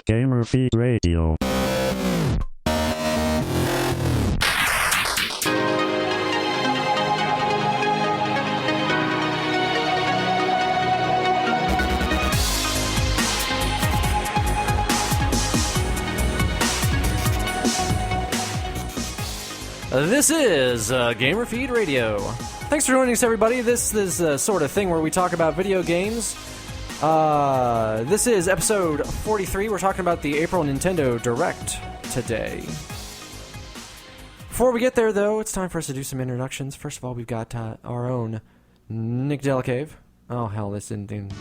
Gamer Feed Radio. This is Gamer Feed Radio. Thanks for joining us, everybody. This is the sort of thing where we talk about video games. This is episode 43. We're talking about the April Nintendo Direct today. Before we get there, though, it's time for us to do some introductions. First of all, we've got our own Nick Delacave. Oh, hell, this didn't...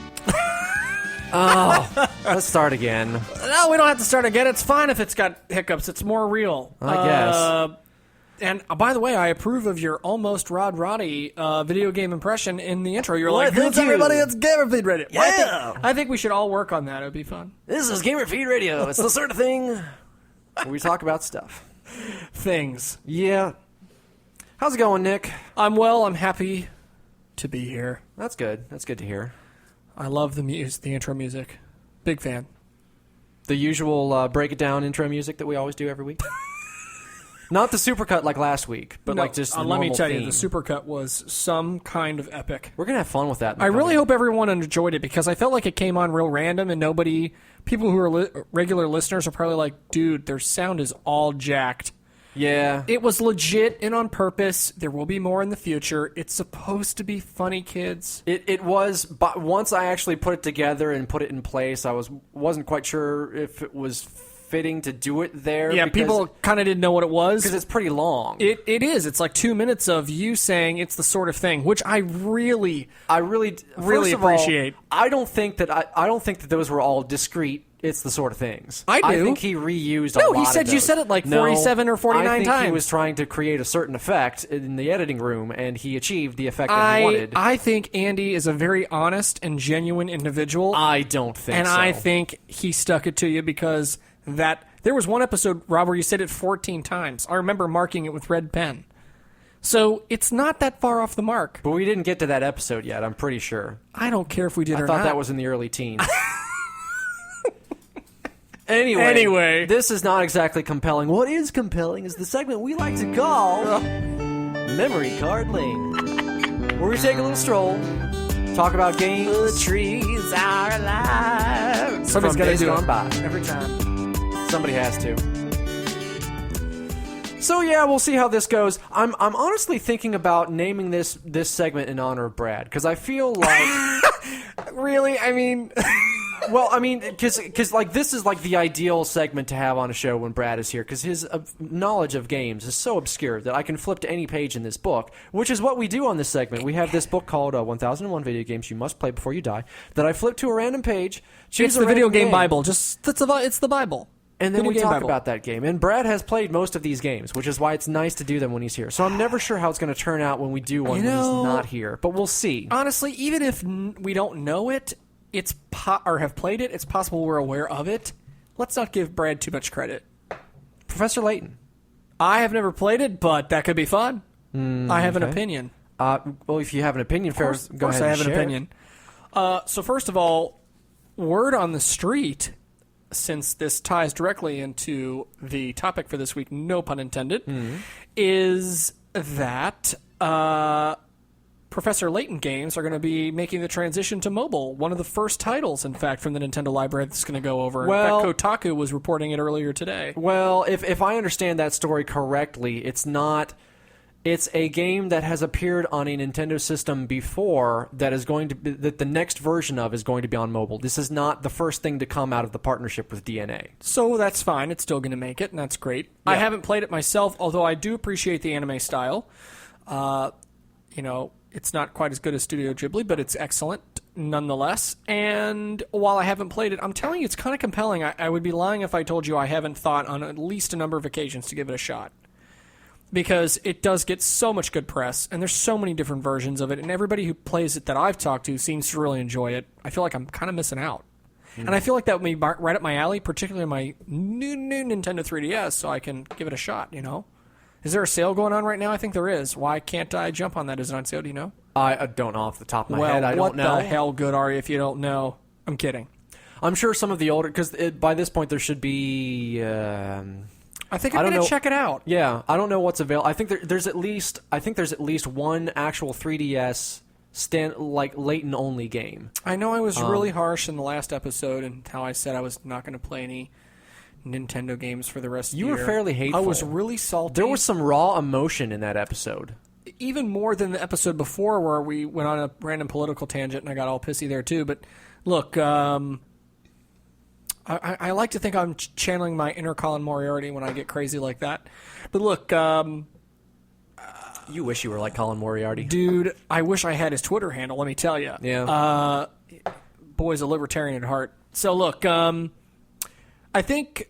Oh, let's start again. No, we don't have to start again. It's fine if it's got hiccups. It's more real. I guess. And by the way, I approve of your almost Rod Roddy video game impression in the intro. You're like, thank "Who's everybody? you. It's Gamer Feed Radio." Yeah. I think we should all work on that. It would be fun. This is Gamer Feed Radio. It's the sort of thing where we talk about stuff. Things. Yeah. How's it going, Nick? I'm well. I'm happy to be here. That's good. That's good to hear. I love the intro music. Big fan. The usual break it down intro music that we always do every week. Not the supercut like last week, but No, like just the let me normal tell theme. you, the supercut was some kind of epic. We're gonna have fun with that. I really hope everyone enjoyed it because I felt like it came on real random and people who are regular listeners are probably like, dude, their sound is all jacked. Yeah. It was legit and on purpose. There will be more in the future. It's supposed to be funny, kids. It was, but once I actually put it together and put it in place, I wasn't quite sure if it was fitting to do it there. Yeah, people kind of didn't know what it was. Because it's pretty long. It is. It's like 2 minutes of you saying it's the sort of thing, which I really appreciate. I don't think that those were all discrete. It's the sort of things. I do. I think he reused a lot of No, he said those. you said it like 47 or 49 I think times. he was trying to create a certain effect in the editing room, and he achieved the effect that he wanted. I think Andy is a very honest and genuine individual. I don't think and so. I think he stuck it to you because there was one episode, Rob, where you said it 14 times. I remember marking it with red pen. So it's not that far off the mark. But we didn't get to that episode yet, I'm pretty sure. I don't care if we did or I not. thought that was in the early teens. Anyway, this is not exactly compelling. What is compelling is the segment we like to call Memory Card Lane, where we take a little stroll, talk about games. The trees are alive. Somebody's got to do it by. every time. Somebody has to. So yeah, we'll see how this goes. I'm honestly thinking about naming this segment in honor of Brad because I feel like really, I mean. Well, I mean, because like this is like the ideal segment to have on a show when Brad is here, because his knowledge of games is so obscure that I can flip to any page in this book, which is what we do on this segment. We have this book called 1001 Video Games You Must Play Before You Die that I flip to a random page. It's the video game Bible. It's the Bible. And then video we talk Bible. about that game. And Brad has played most of these games, which is why it's nice to do them when he's here. So I'm never sure how it's going to turn out when we do one when he's not here. But we'll see. Honestly, even if we don't know it, or have played it, it's possible we're aware of it. Let's not give Brad too much credit. Professor Layton. I have never played it, but that could be fun. I have an opinion. Well, if you have an opinion, go ahead and I have an share opinion. So first of all, word on the street, since this ties directly into the topic for this week, no pun intended, is that Professor Layton games are going to be making the transition to mobile. One of the first titles, in fact, from the Nintendo library that's going to go over. Well, in fact, Kotaku was reporting it earlier today. Well, if I understand that story correctly, it's not... It's a game that has appeared on a Nintendo system before that is going to be, that the next version of is going to be on mobile. This is not the first thing to come out of the partnership with DNA. So that's fine. It's still going to make it, and that's great. Yeah. I haven't played it myself, although I do appreciate the anime style. It's not quite as good as Studio Ghibli, but it's excellent nonetheless. And while I haven't played it, I'm telling you, it's kind of compelling. I would be lying if I told you I haven't thought on at least a number of occasions to give it a shot. Because it does get so much good press, and there's so many different versions of it, and everybody who plays it that I've talked to seems to really enjoy it. I feel like I'm kind of missing out. And I feel like that would be right up my alley, particularly my new Nintendo 3DS, so I can give it a shot, you know? Is there a sale going on right now? I think there is. Why can't I jump on that? Is it on sale? Do you know? I don't know off the top of my head. I don't know. What the hell good are you if you don't know? I'm kidding. I'm sure some of the older, because by this point there should be. I think I'm going to check it out. Yeah, I don't know what's available. I think there's at least one actual 3DS Layton only game. I know I was really harsh in the last episode and how I said I was not going to play any Nintendo games for the rest of the year. You were fairly hateful. I was really salty. There was some raw emotion in that episode. Even more than the episode before where we went on a random political tangent and I got all pissy there too. But look, I like to think I'm channeling my inner Colin Moriarty when I get crazy like that. But look, you wish you were like Colin Moriarty. Dude, I wish I had his Twitter handle, let me tell you. Yeah. Boy's a libertarian at heart. So look, I think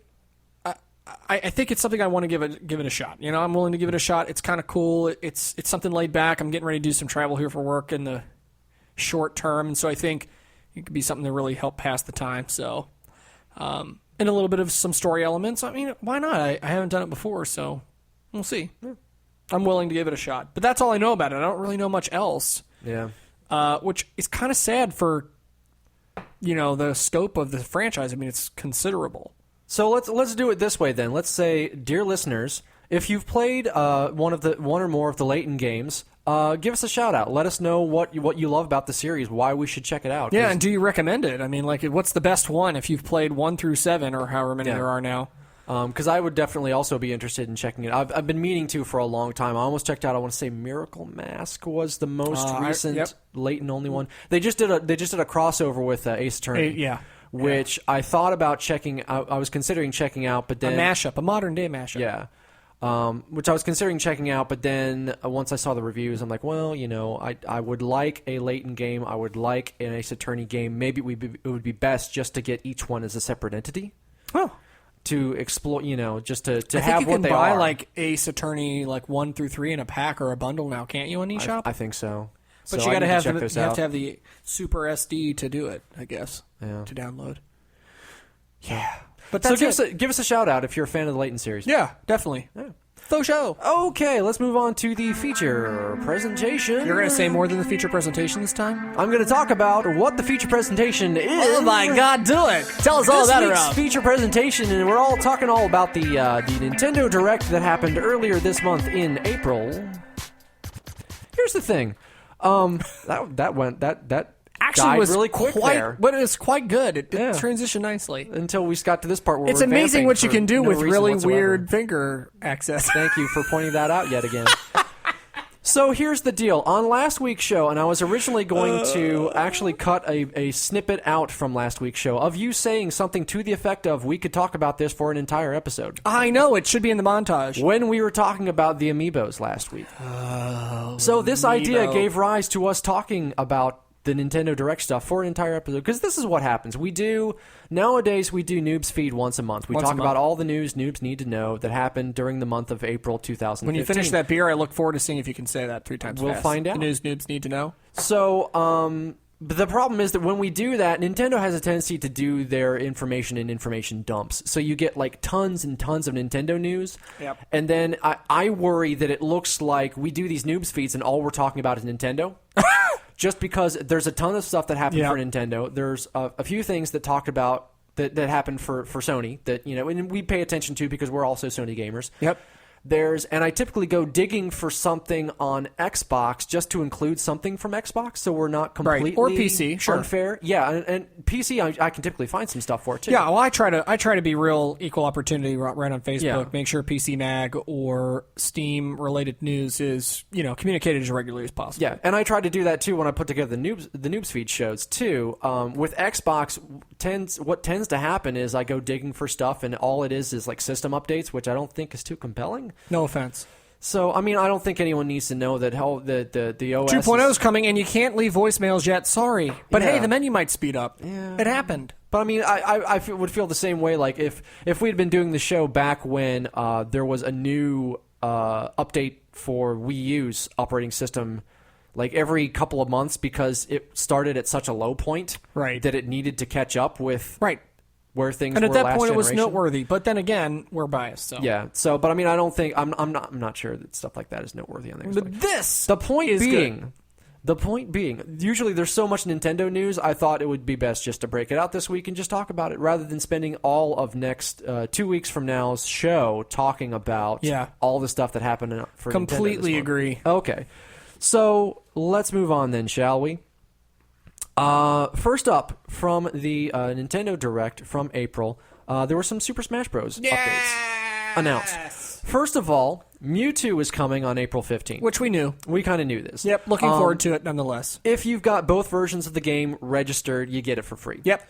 it's something I want to give it a shot. You know, I'm willing to give it a shot. It's kind of cool. It's something laid back. I'm getting ready to do some travel here for work in the short term, and so I think it could be something to really help pass the time. So, and a little bit of some story elements. I mean, why not? I haven't done it before, so we'll see. Yeah. I'm willing to give it a shot. But that's all I know about it. I don't really know much else. Yeah. Which is kind of sad for, the scope of the franchise. I mean, it's considerable. So let's do it this way then. Let's say, dear listeners, if you've played one or more of the Layton games, give us a shout out. Let us know what you love about the series, why we should check it out. Yeah, and do you recommend it? I mean, like, what's the best one if you've played 1 through 7 or however many there are now? Because I would definitely also be interested in checking it. I've been meaning to for a long time. I almost checked out. I want to say Miracle Mask was the most recent Layton only one. They just did a crossover with Ace Attorney. Which I thought about checking. I was considering checking out, but then a modern day mashup. Yeah. Which I was considering checking out, but then once I saw the reviews, I'm like, well, I would like a Layton game. I would like an Ace Attorney game. Maybe it would be best just to get each one as a separate entity. Oh. To explore, just to have what they are. I think you can buy like Ace Attorney 1 through 3 in a pack or a bundle now, can't you on eShop? I think so. But you got to have the Super SD to do it, I guess. Yeah. To download. Yeah. But that's so give us a shout out if you're a fan of the Layton series. Yeah, definitely. Yeah. Faux show. Okay, let's move on to the feature presentation. You're going to say more than the feature presentation this time? I'm going to talk about what the feature presentation is. Oh my God, do it! Tell us all about it. This week's feature presentation, and we're all talking all about the Nintendo Direct that happened earlier this month in April. Here's the thing, that actually was really quick there, but it was quite good. It transitioned nicely until we got to this part where it's amazing what you can do with really weird finger access. Thank you for pointing that out yet again. So here's the deal. On last week's show, and I was originally going to actually cut a snippet out from last week's show of you saying something to the effect of, we could talk about this for an entire episode. I know, it should be in the montage. When we were talking about the Amiibos last week. So this idea gave rise to us talking about the Nintendo Direct stuff for an entire episode, because this is what happens. Nowadays we do Noobs Feed once a month. We talk about all the news noobs need to know that happened during the month of April 2015. When you finish that beer, I look forward to seeing if you can say that 3 times We'll fast. find out. The news noobs need to know. So, but the problem is that when we do that, Nintendo has a tendency to do their information in information dumps. So you get tons and tons of Nintendo news. Yep. And then I worry that it looks like we do these Noobs Feeds and all we're talking about is Nintendo. Just because there's a ton of stuff that happened for Nintendo. There's a few things that talked about that happened for Sony that, and we pay attention to because we're also Sony gamers. Yep. And I typically go digging for something on Xbox just to include something from Xbox, so we're not completely or PC, sure. unfair. Yeah, and PC I can typically find some stuff for it too. Yeah, well, I try to be real equal opportunity right on Facebook. Yeah. Make sure PC Mag or Steam related news is communicated as regularly as possible. Yeah, and I try to do that too when I put together the Noobs Feed shows too. With Xbox, what tends to happen is I go digging for stuff, and all it is system updates, which I don't think is too compelling. No offense. So, I don't think anyone needs to know that the OS 2.0 is coming, and you can't leave voicemails yet. Sorry. But hey, the menu might speed up. Yeah. It happened. But, I would feel the same way, if we'd been doing the show back when there was a new update for Wii U's operating system, every couple of months, because it started at such a low point that it needed to catch up with where things were. And at that last point, generation. it was noteworthy. But then again, we're biased. So yeah. So, but I don't think I'm not sure that stuff like that is noteworthy on there. But this the point is being, good. The point being, usually there's so much Nintendo news, I thought it would be best just to break it out this week and just talk about it rather than spending all of next 2 weeks from now's show talking about all the stuff that happened for Completely Nintendo this agree. Okay. So let's move on then, shall we? First up, from the Nintendo Direct from April, there were some Super Smash Bros. Updates announced. First of all, Mewtwo is coming on April 15th. Which we knew. We kind of knew this. Yep, looking forward to it nonetheless. If you've got both versions of the game registered, you get it for free. Yep.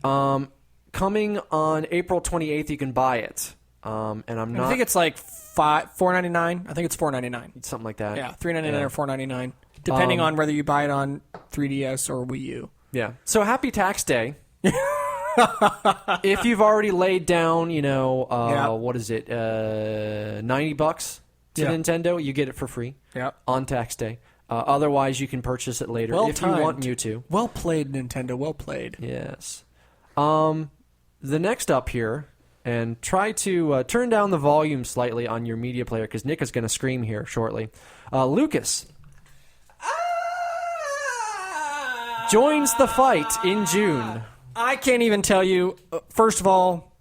Coming on April 28th, you can buy it. And I think it's like $4.99. I think it's $4.99. Something like that. Yeah, $3.99 or $4.99, depending on whether you buy it on 3DS or Wii U. Yeah. So happy tax day. If you've already laid down, what is it, $90 to Nintendo, you get it for free on tax day. Otherwise, you can purchase it later if you want Mewtwo. Well played, Nintendo. Well played. Yes. The next up here, and try to turn down the volume slightly on your media player because Nick is going to scream here shortly. Lucas joins the fight in June. I can't even tell you. First of all,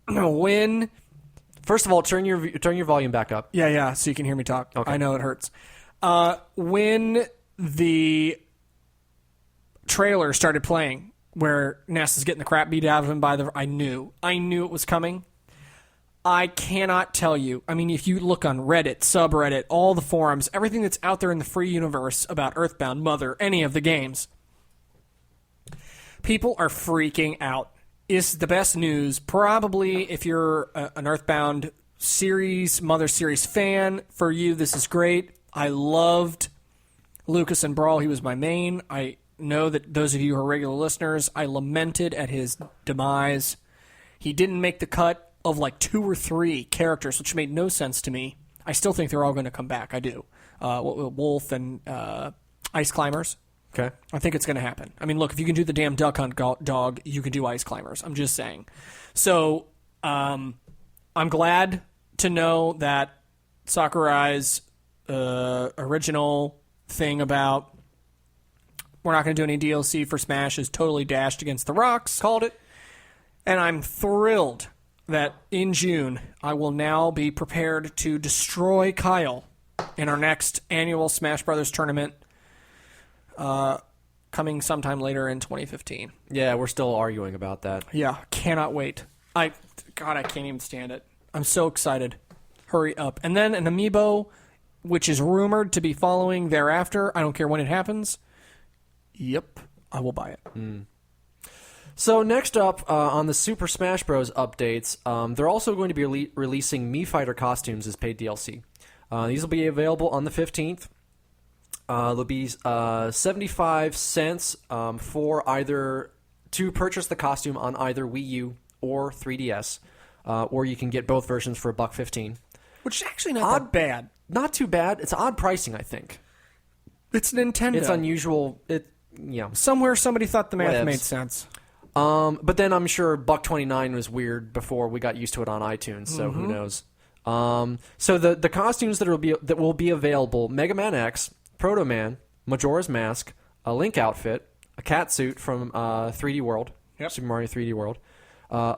when. First of all, turn your volume back up. Yeah, so you can hear me talk. Okay. I know it hurts. When the trailer started playing, where Ness is getting the crap beat out of him I knew it was coming. I cannot tell you. I mean, if you look on Reddit, subreddit, all the forums, everything that's out there in the free universe about Earthbound, Mother, any of the games, people are freaking out. It's the best news. Probably if you're an Earthbound series, Mother series fan, for you, this is great. I loved Lucas in Brawl. He was my main. I know that those of you who are regular listeners, I lamented at his demise. He didn't make the cut of like 2 or 3 characters, which made no sense to me. I still think they're all going to come back. I do. Wolf and Ice Climbers. Okay. I think it's going to happen. I mean, look, if you can do the damn Duck Hunt dog, you can do Ice Climbers. I'm just saying. So I'm glad to know that Sakurai's original thing about we're not going to do any DLC for Smash is totally dashed against the rocks. Called it. And I'm thrilled that in June I will now be prepared to destroy Kyle in our next annual Smash Brothers tournament coming sometime later in 2015. Yeah, we're still arguing about that. Yeah, cannot wait. I can't even stand it. I'm so excited. Hurry up. And then an Amiibo, which is rumored to be following thereafter. I don't care when it happens. Yep, I will buy it. So next up on the Super Smash Bros. Updates, they're also going to be releasing Mii Fighter costumes as paid DLC. These will be available on the 15th. There'll be 75 cents for either to purchase the costume on either Wii U or 3DS, or you can get both versions for $1.15. Which is actually not that bad. Not too bad. It's odd pricing, I think. It's Nintendo. It's unusual. Somewhere somebody thought the math made sense. But then I'm sure $1.29 was weird before we got used to it on iTunes. So who knows? So the costumes that will be available: Mega Man X, Proto Man, Majora's Mask, a Link outfit, a cat suit from 3D World, Super Mario 3D World,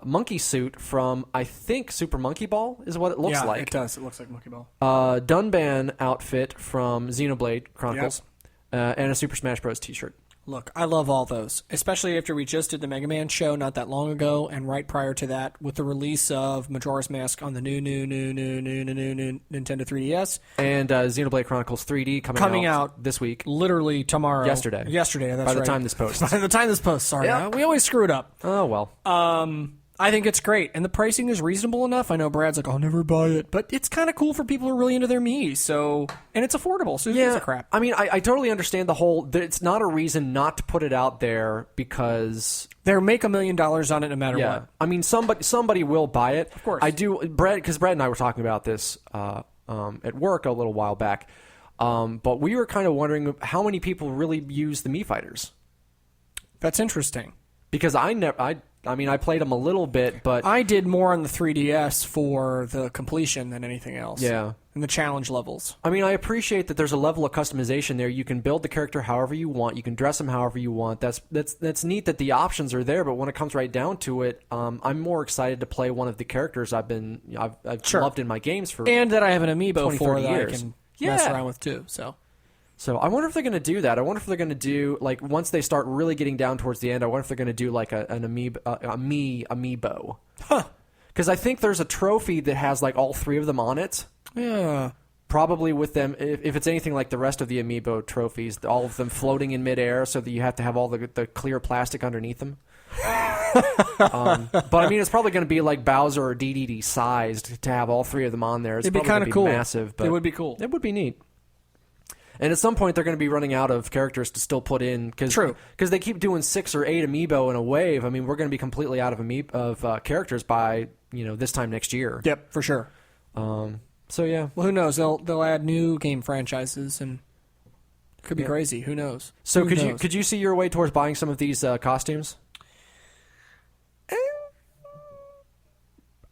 monkey suit from I think Super Monkey Ball is what it looks like. Yeah, it does. It looks like Monkey Ball. Dunban outfit from Xenoblade Chronicles, and a Super Smash Bros. T-shirt. Look, I love all those, especially after we just did the Mega Man show not that long ago, and right prior to that, with the release of Majora's Mask on the new Nintendo 3DS. And Xenoblade Chronicles 3D coming out this week. Literally tomorrow. Yesterday, that's right. By the time this posts. By the time this posts, sorry. Yeah. We always screw it up. Oh, well. I think it's great, and the pricing is reasonable enough. I know Brad's like, I'll never buy it, but it's kind of cool for people who are really into their Mii, and it's affordable, so who gives a crap? I mean, I totally understand the whole, it's not a reason not to put it out there because... They'll make $1 million on it no matter what. I mean, somebody will buy it. Of course. I do, because Brad and I were talking about this at work a little while back, but we were kind of wondering how many people really use the Mii Fighters. That's interesting. Because I I mean, I played them a little bit, but I did more on the 3DS for the completion than anything else. Yeah. And the challenge levels. I mean, I appreciate that there's a level of customization there. You can build the character however you want. You can dress him however you want. That's neat that the options are there. But when it comes right down to it, I'm more excited to play one of the characters I've loved in my games for and that I have an amiibo 20, for 30 that years. I can mess around with too. So I wonder if they're going to do that. I wonder if they're going to do, like, once they start really getting down towards the end, I wonder if they're going to do, like, an amiibo. Huh. Because I think there's a trophy that has, like, all 3 of them on it. Yeah. Probably with them, if it's anything like the rest of the amiibo trophies, all of them floating in midair so that you have to have all the clear plastic underneath them. But, I mean, it's probably going to be, like, Bowser or DDD sized to have all 3 of them on there. It'd be kind of cool. Massive, but it would be cool. It would be neat. And at some point, they're going to be running out of characters to still put in. True. Because they keep doing 6 or 8 amiibo in a wave. I mean, we're going to be completely out of characters by this time next year. Yep, for sure. So yeah. Well, who knows? They'll add new game franchises and it could be crazy. Who knows? So could you see your way towards buying some of these costumes?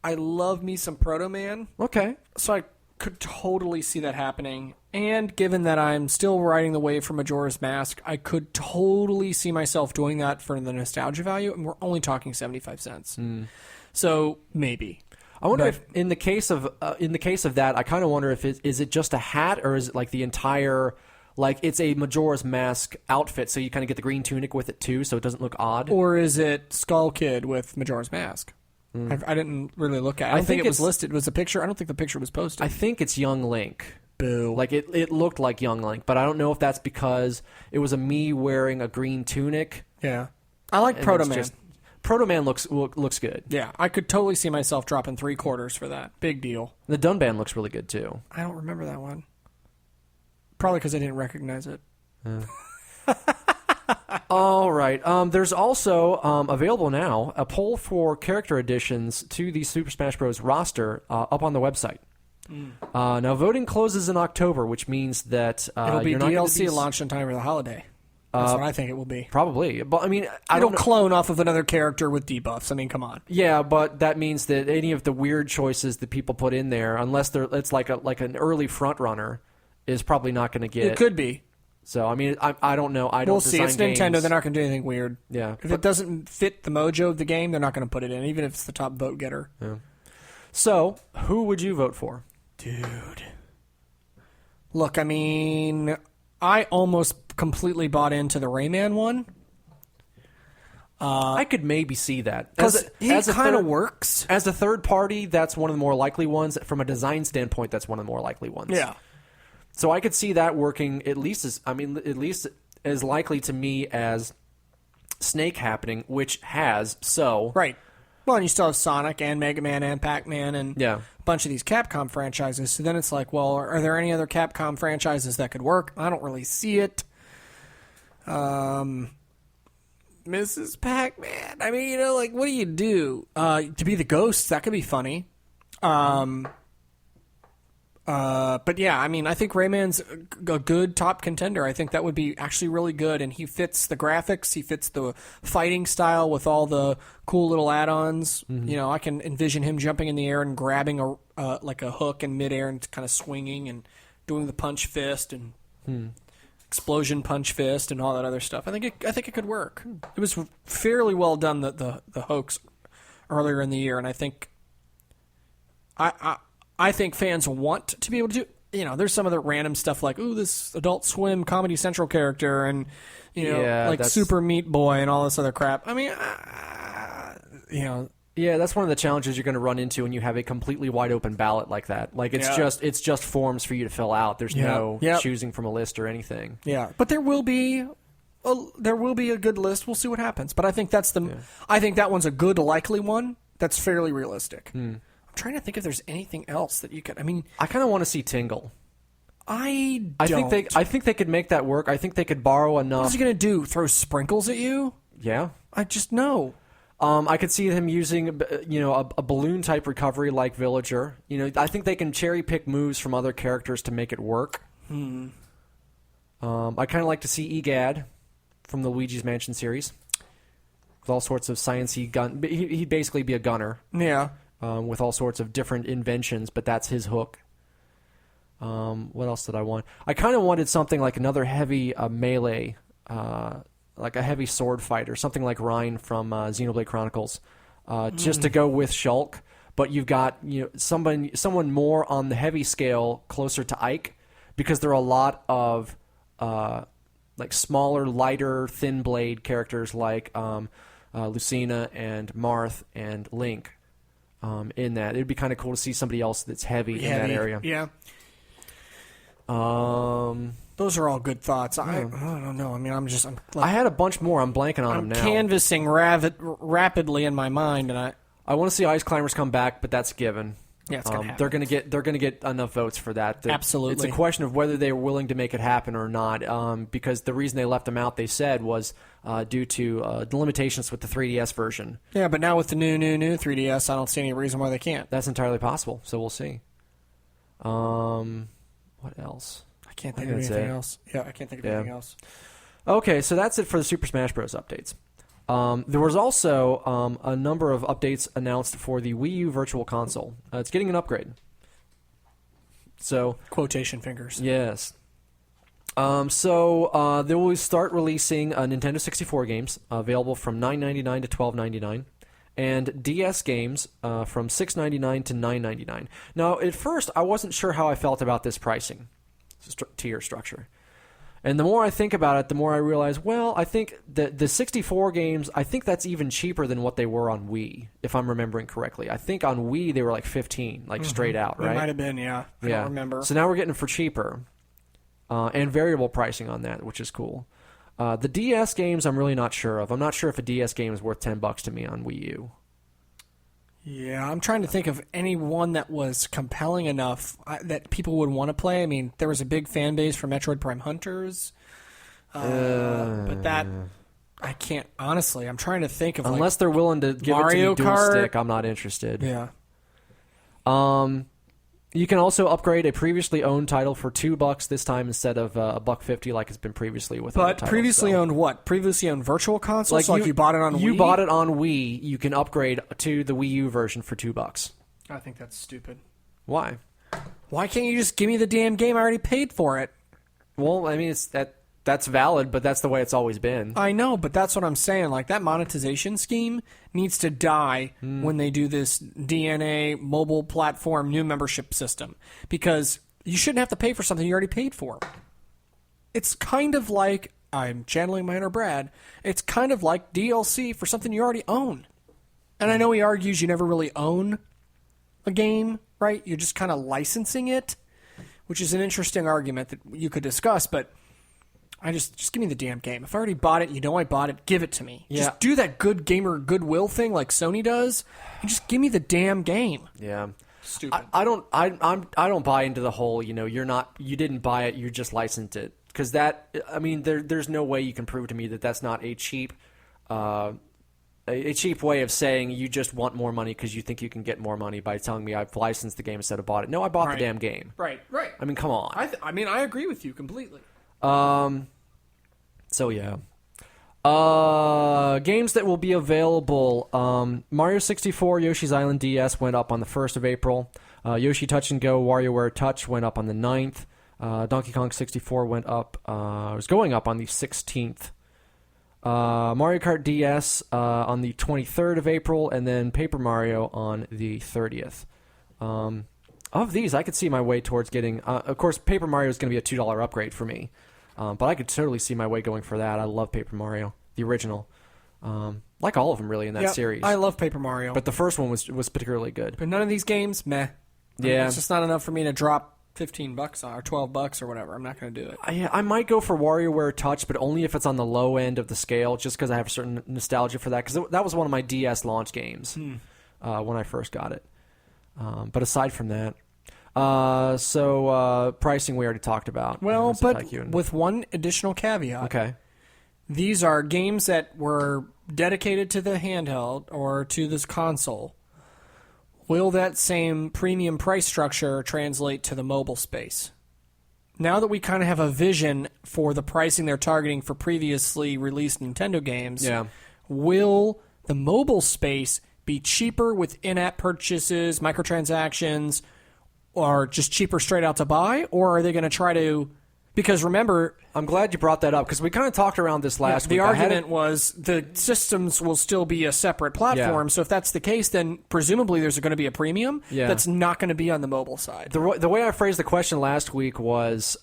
I love me some Proto Man. Okay. So I could totally see that happening. And given that I'm still riding the wave for Majora's Mask, I could totally see myself doing that for the nostalgia value. And we're only talking 75 cents. So maybe. I wonder if in the case of that, I kind of wonder if is it just a hat or is it like the entire, like it's a Majora's Mask outfit, so you kind of get the green tunic with it too, so it doesn't look odd. Or is it Skull Kid with Majora's Mask? I didn't really look at it. I don't think it was listed. Was a picture? I don't think the picture was posted. I think it's Young Link. Boo. Like it looked like Young Link, but I don't know if that's because it was me wearing a green tunic. Yeah. I like Proto Man. Proto Man looks good. Yeah, I could totally see myself dropping 3/4 for that. Big deal. The Dunban looks really good too. I don't remember that one. Probably because I didn't recognize it. All right. There's also available now a poll for character additions to the Super Smash Bros. Roster up on the website. Now, voting closes in October, which means that it'll be you're not DLC launched in time for the holiday. That's what I think it will be. Probably. But I mean, I don't don't clone off of another character with debuffs. I mean, come on. Yeah, but that means that any of the weird choices that people put in there, unless it's like an early front runner, is probably not going to get. It could be. So I mean, I don't know. We'll see. It's Nintendo. They're not going to do anything weird. Yeah. If it doesn't fit the mojo of the game, they're not going to put it in, even if it's the top vote getter. Yeah. So, who would you vote for? Dude. Look, I mean, I almost completely bought into the Rayman one. I could maybe see that. Because he kind of works. As a third party, that's one of the more likely ones. From a design standpoint, that's one of the more likely ones. Yeah. So I could see that working at least as likely to me as Snake happening, which has, so... Right. Well, and you still have Sonic and Mega Man and Pac-Man and Yeah. a bunch of these Capcom franchises. So then it's like, well, are there any other Capcom franchises that could work? I don't really see it. Mrs. Pac-Man. I mean, like, what do you do? To be the ghosts, that could be funny. But yeah, I mean, I think Rayman's a good top contender. I think that would be actually really good, and he fits the graphics, he fits the fighting style with all the cool little add-ons. Mm-hmm. You know, I can envision him jumping in the air and grabbing a hook in midair and kind of swinging and doing the punch fist and explosion punch fist and all that other stuff. I think it could work. It was fairly well done, the hoax earlier in the year, and I think I think fans want to be able to do. You know, there's some of the random stuff like, ooh, this Adult Swim Comedy Central character, and like Super Meat Boy and all this other crap. I mean, yeah, that's one of the challenges you're going to run into when you have a completely wide open ballot like that. Like it's just forms for you to fill out. There's no choosing from a list or anything. Yeah, but there will be a good list. We'll see what happens. But I think I think that one's a good likely one. That's fairly realistic. Trying to think if there's anything else that you could. I mean, I kind of want to see Tingle. I think they could make that work. I think they could borrow enough. What's he gonna do? Throw sprinkles at you? Yeah. I just know. I could see him using a balloon type recovery like Villager. I think they can cherry pick moves from other characters to make it work. I kind of like to see Egad from the Luigi's Mansion series. with all sorts of sciencey gun. He'd basically be a gunner. Yeah. With all sorts of different inventions, but that's his hook. What else did I want? I kind of wanted something like another heavy melee, like a heavy sword fighter, something like Rhine from Xenoblade Chronicles, just to go with Shulk. But you've got someone more on the heavy scale, closer to Ike, because there are a lot of like smaller, lighter, thin blade characters like Lucina and Marth and Link. In that, it'd be kind of cool to see somebody else that's heavy in that area. Yeah. Those are all good thoughts. I don't know. I mean, I had a bunch more. I'm blanking on them now. Canvassing rapidly in my mind, and I want to see Ice Climbers come back, but that's a given. Yeah, it's gonna happen. They're gonna get enough votes for that. Absolutely. It's a question of whether they're willing to make it happen or not. Because the reason they left them out, they said, was due to the limitations with the 3DS version. Yeah, but now with the new 3DS, I don't see any reason why they can't. That's entirely possible. So we'll see. What else? I can't think of anything else. Yeah, I can't think of anything else. Okay, so that's it for the Super Smash Bros. Updates. There was also a number of updates announced for the Wii U Virtual Console. It's getting an upgrade. So quotation fingers. Yes. So they will start releasing Nintendo 64 games available from $9.99 to $12.99, and DS games from $6.99 to $9.99. Now, at first, I wasn't sure how I felt about this pricing tier structure. And the more I think about it, the more I realize, well, I think the 64 games, I think that's even cheaper than what they were on Wii, if I'm remembering correctly. I think on Wii they were like $15, like straight out, right? It might have been, yeah. I don't remember. So now we're getting them for cheaper, and variable pricing on that, which is cool. The DS games, I'm really not sure of. I'm not sure if a DS game is worth $10 to me on Wii U. Yeah, I'm trying to think of any one that was compelling enough that people would want to play. I mean, there was a big fan base for Metroid Prime Hunters, but that I can't honestly. I'm trying to think of unless they're willing to give Mario it to me dual Kart. stick. I'm not interested. Yeah. You can also upgrade a previously owned title for $2 this time instead of $1.50 like it's been previously with other titles. But previously owned what? Previously owned Virtual Console? Like you bought it on Wii? You bought it on Wii. You can upgrade to the Wii U version for $2. I think that's stupid. Why? Why can't you just give me the damn game? I already paid for it. Well, I mean, that's valid, but that's the way it's always been. I know, but that's what I'm saying. Like, that monetization scheme needs to die when they do this DNA mobile platform new membership system. Because you shouldn't have to pay for something you already paid for. It's kind of like, I'm channeling my inner Brad, it's kind of like DLC for something you already own. And I know he argues you never really own a game, right? You're just kind of licensing it, which is an interesting argument that you could discuss, but I just give me the damn game. If I already bought it, you know I bought it, give it to me. Yeah. Just do that good gamer goodwill thing like Sony does, and just give me the damn game. Yeah. Stupid. I don't buy into the whole, you didn't buy it, you just licensed it. Because there's no way you can prove to me that that's not a cheap way of saying you just want more money because you think you can get more money by telling me I've licensed the game instead of bought it. No, I bought the damn game. Right. I mean, come on. I agree with you completely. So yeah. Games that will be available. Mario 64, Yoshi's Island DS went up on the 1st of April. Yoshi Touch and Go, WarioWare Touch went up on the 9th. Donkey Kong 64 went up, was going up on the 16th. Mario Kart DS on the 23rd of April, and then Paper Mario on the 30th. Of these, I could see my way towards getting... of course, Paper Mario is going to be a $2 upgrade for me. But I could totally see my way going for that. I love Paper Mario, the original. Like all of them, really, in that series. I love Paper Mario. But the first one was particularly good. But none of these games, meh. Yeah. It's just not enough for me to drop $15 or $12 or whatever. I'm not going to do it. I might go for WarioWare Touch, but only if it's on the low end of the scale, just because I have a certain nostalgia for that. Because that was one of my DS launch games when I first got it. But aside from that... pricing we already talked about. Well, but with one additional caveat. Okay. These are games that were dedicated to the handheld or to this console. Will that same premium price structure translate to the mobile space? Now that we kind of have a vision for the pricing they're targeting for previously released Nintendo games, will the mobile space be cheaper with in-app purchases, microtransactions, or just cheaper straight out to buy? Or are they going to try to... Because remember... I'm glad you brought that up, because we kind of talked around this last week. The argument was the systems will still be a separate platform, so if that's the case, then presumably there's going to be a premium that's not going to be on the mobile side. The way I phrased the question last week was,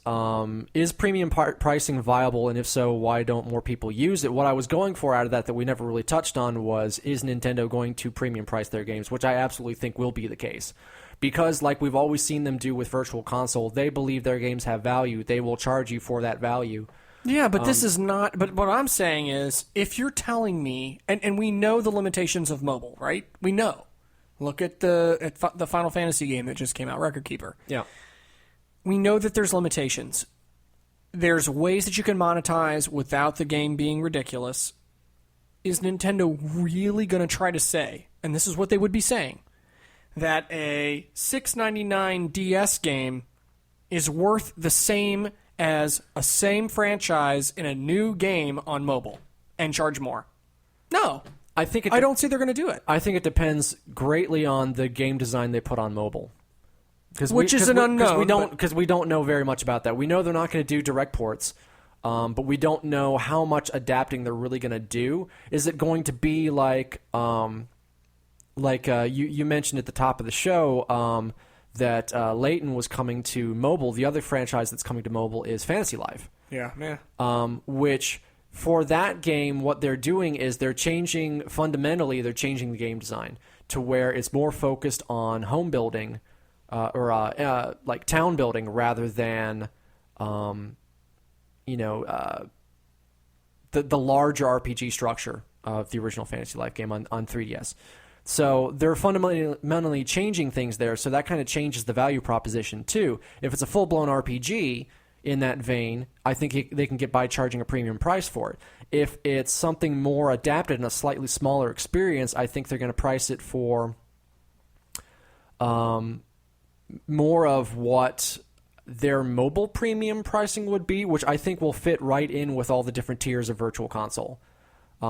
is premium pricing viable, and if so, why don't more people use it? What I was going for out of that we never really touched on was, is Nintendo going to premium price their games, which I absolutely think will be the case. Because, like we've always seen them do with Virtual Console, they believe their games have value. They will charge you for that value. Yeah, but this is not... But what I'm saying is, if you're telling me... And we know the limitations of mobile, right? We know. Look at the Final Fantasy game that just came out, Record Keeper. Yeah. We know that there's limitations. There's ways that you can monetize without the game being ridiculous. Is Nintendo really going to try to say, and this is what they would be saying, that a $6.99 DS game is worth the same as a same franchise in a new game on mobile and charge more? No. I don't see they're going to do it. I think it depends greatly on the game design they put on mobile. Which is an unknown. Because we don't know very much about that. We know they're not going to do direct ports, but we don't know how much adapting they're really going to do. Is it going to be like you mentioned at the top of the show that Layton was coming to mobile. The other franchise that's coming to mobile is Fantasy Life. Yeah. Which, for that game, what they're doing is they're changing the game design to where it's more focused on home building or like town building rather than, the larger RPG structure of the original Fantasy Life game on 3DS. So they're fundamentally changing things there, so that kind of changes the value proposition too. If it's a full-blown RPG in that vein, I think they can get by charging a premium price for it. If it's something more adapted and a slightly smaller experience, I think they're going to price it for more of what their mobile premium pricing would be, which I think will fit right in with all the different tiers of Virtual Console.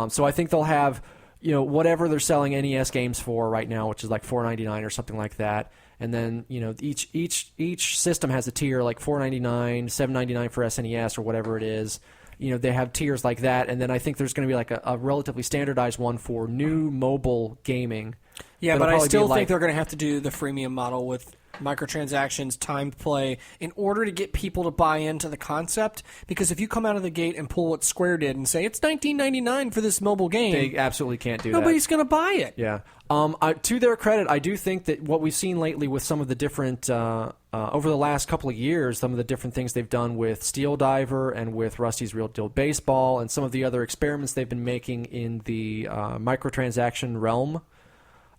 So I think they'll have... whatever they're selling NES games for right now, which is like $4.99 or something like that, and then each system has a tier like $4.99, $7.99 for SNES or whatever it is. They have tiers like that, and then I think there's going to be like a relatively standardized one for new mobile gaming. Yeah, but I still think they're going to have to do the freemium model with microtransactions, timed play, in order to get people to buy into the concept. Because if you come out of the gate and pull what Square did and say, it's $19.99 for this mobile game... They absolutely can't do that. Nobody's going to buy it. Yeah. To their credit, I do think that what we've seen lately with some of the different... over the last couple of years, some of the different things they've done with Steel Diver and with Rusty's Real Deal Baseball and some of the other experiments they've been making in the microtransaction realm...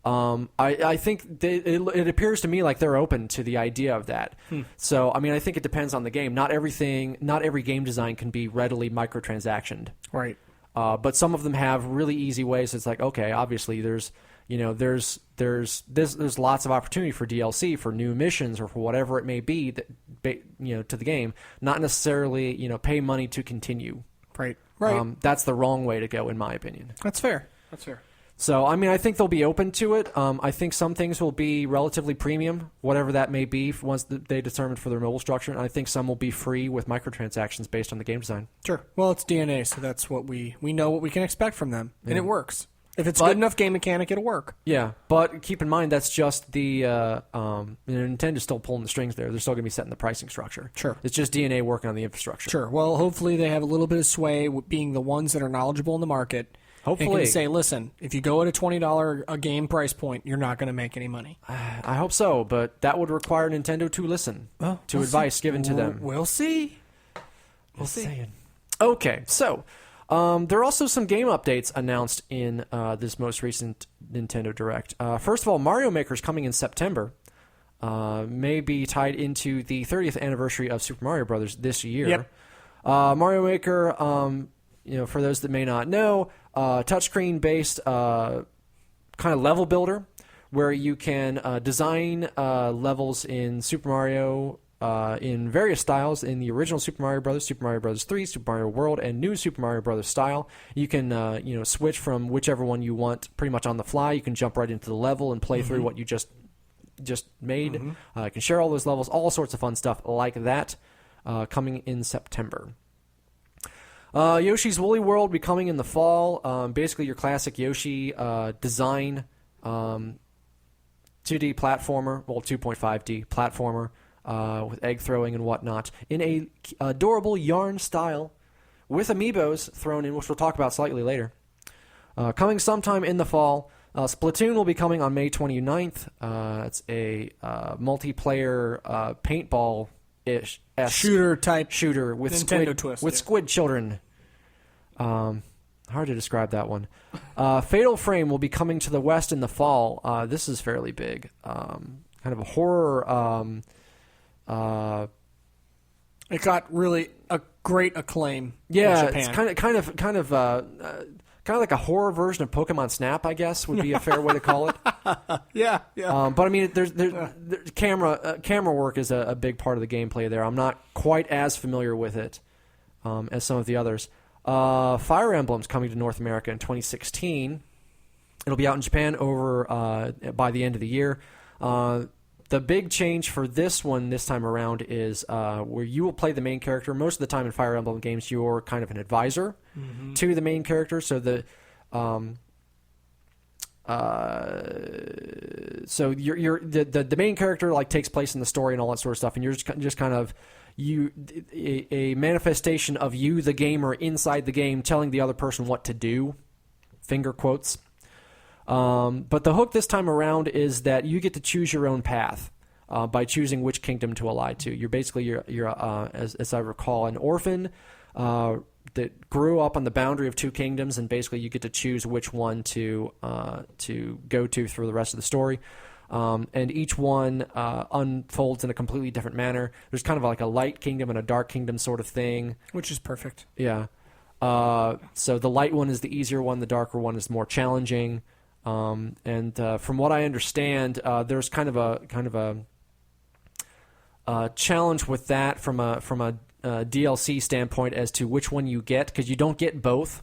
I think it appears to me like they're open to the idea of that. So, I think it depends on the game. Not every game design can be readily microtransactioned. Right. But some of them have really easy ways. It's like, okay, obviously there's lots of opportunity for DLC, for new missions, or for whatever it may be that, to the game. Not necessarily, pay money to continue. Right. That's the wrong way to go, in my opinion. That's fair. So, I think they'll be open to it. I think some things will be relatively premium, whatever that may be, once they determine for their mobile structure. And I think some will be free with microtransactions based on the game design. Sure. Well, it's DNA, so that's what we know what we can expect from them. And it works. If it's a good enough game mechanic, it'll work. Yeah, but keep in mind that's just the Nintendo's still pulling the strings there. They're still going to be setting the pricing structure. Sure. It's just DNA working on the infrastructure. Sure. Well, hopefully they have a little bit of sway, being the ones that are knowledgeable in the market. Hopefully. And can say, listen, if you go at a $20 a game price point, you're not going to make any money. I hope so, but that would require Nintendo to listen to advice given to them. We'll see. We'll see. Okay, so there are also some game updates announced in this most recent Nintendo Direct. First of all, Mario Maker is coming in September. May be tied into the 30th anniversary of Super Mario Brothers this year. Yep. Mario Maker, for those that may not know, touchscreen-based kind of level builder where you can design levels in Super Mario in various styles in the original Super Mario Bros., Super Mario Bros. 3, Super Mario World, and new Super Mario Bros. Style. You can switch from whichever one you want pretty much on the fly. You can jump right into the level and play through what you just made. You can share all those levels, all sorts of fun stuff like that, coming in September. Yoshi's Woolly World will be coming in the fall. Basically your classic Yoshi design, 2D platformer, well 2.5D platformer, with egg throwing and whatnot, in a adorable yarn style, with amiibos thrown in, which we'll talk about slightly later. Coming sometime in the fall. Splatoon will be coming on May 29th. It's a multiplayer paintball-ish shooter with squid children. Hard to describe that one. Fatal Frame will be coming to the West in the fall. This is fairly big. Kind of a horror. It got really a great acclaim. Yeah, in Japan. it's kind of like a horror version of Pokemon Snap, I guess, would be a fair way to call it. Yeah. But I mean, there's camera work is a big part of the gameplay there. I'm not quite as familiar with it as some of the others. Fire Emblem's coming to North America in 2016. It'll be out in Japan by the end of the year. The big change for this one this time around is where you will play the main character. Most of the time in Fire Emblem games, you're kind of an advisor to the main character. So the main character like takes place in the story and all that sort of stuff, and you're just kind of a manifestation of you, the gamer, inside the game, telling the other person what to do. Finger quotes. But the hook this time around is that you get to choose your own path by choosing which kingdom to ally to. You're basically as I recall, an orphan that grew up on the boundary of two kingdoms, and basically you get to choose which one to go to through the rest of the story. And each one unfolds in a completely different manner. There's kind of like a light kingdom and a dark kingdom sort of thing, which is perfect. Yeah. So the light one is the easier one. The darker one is more challenging. And from what I understand, there's kind of a challenge with that from a DLC standpoint as to which one you get, because you don't get both.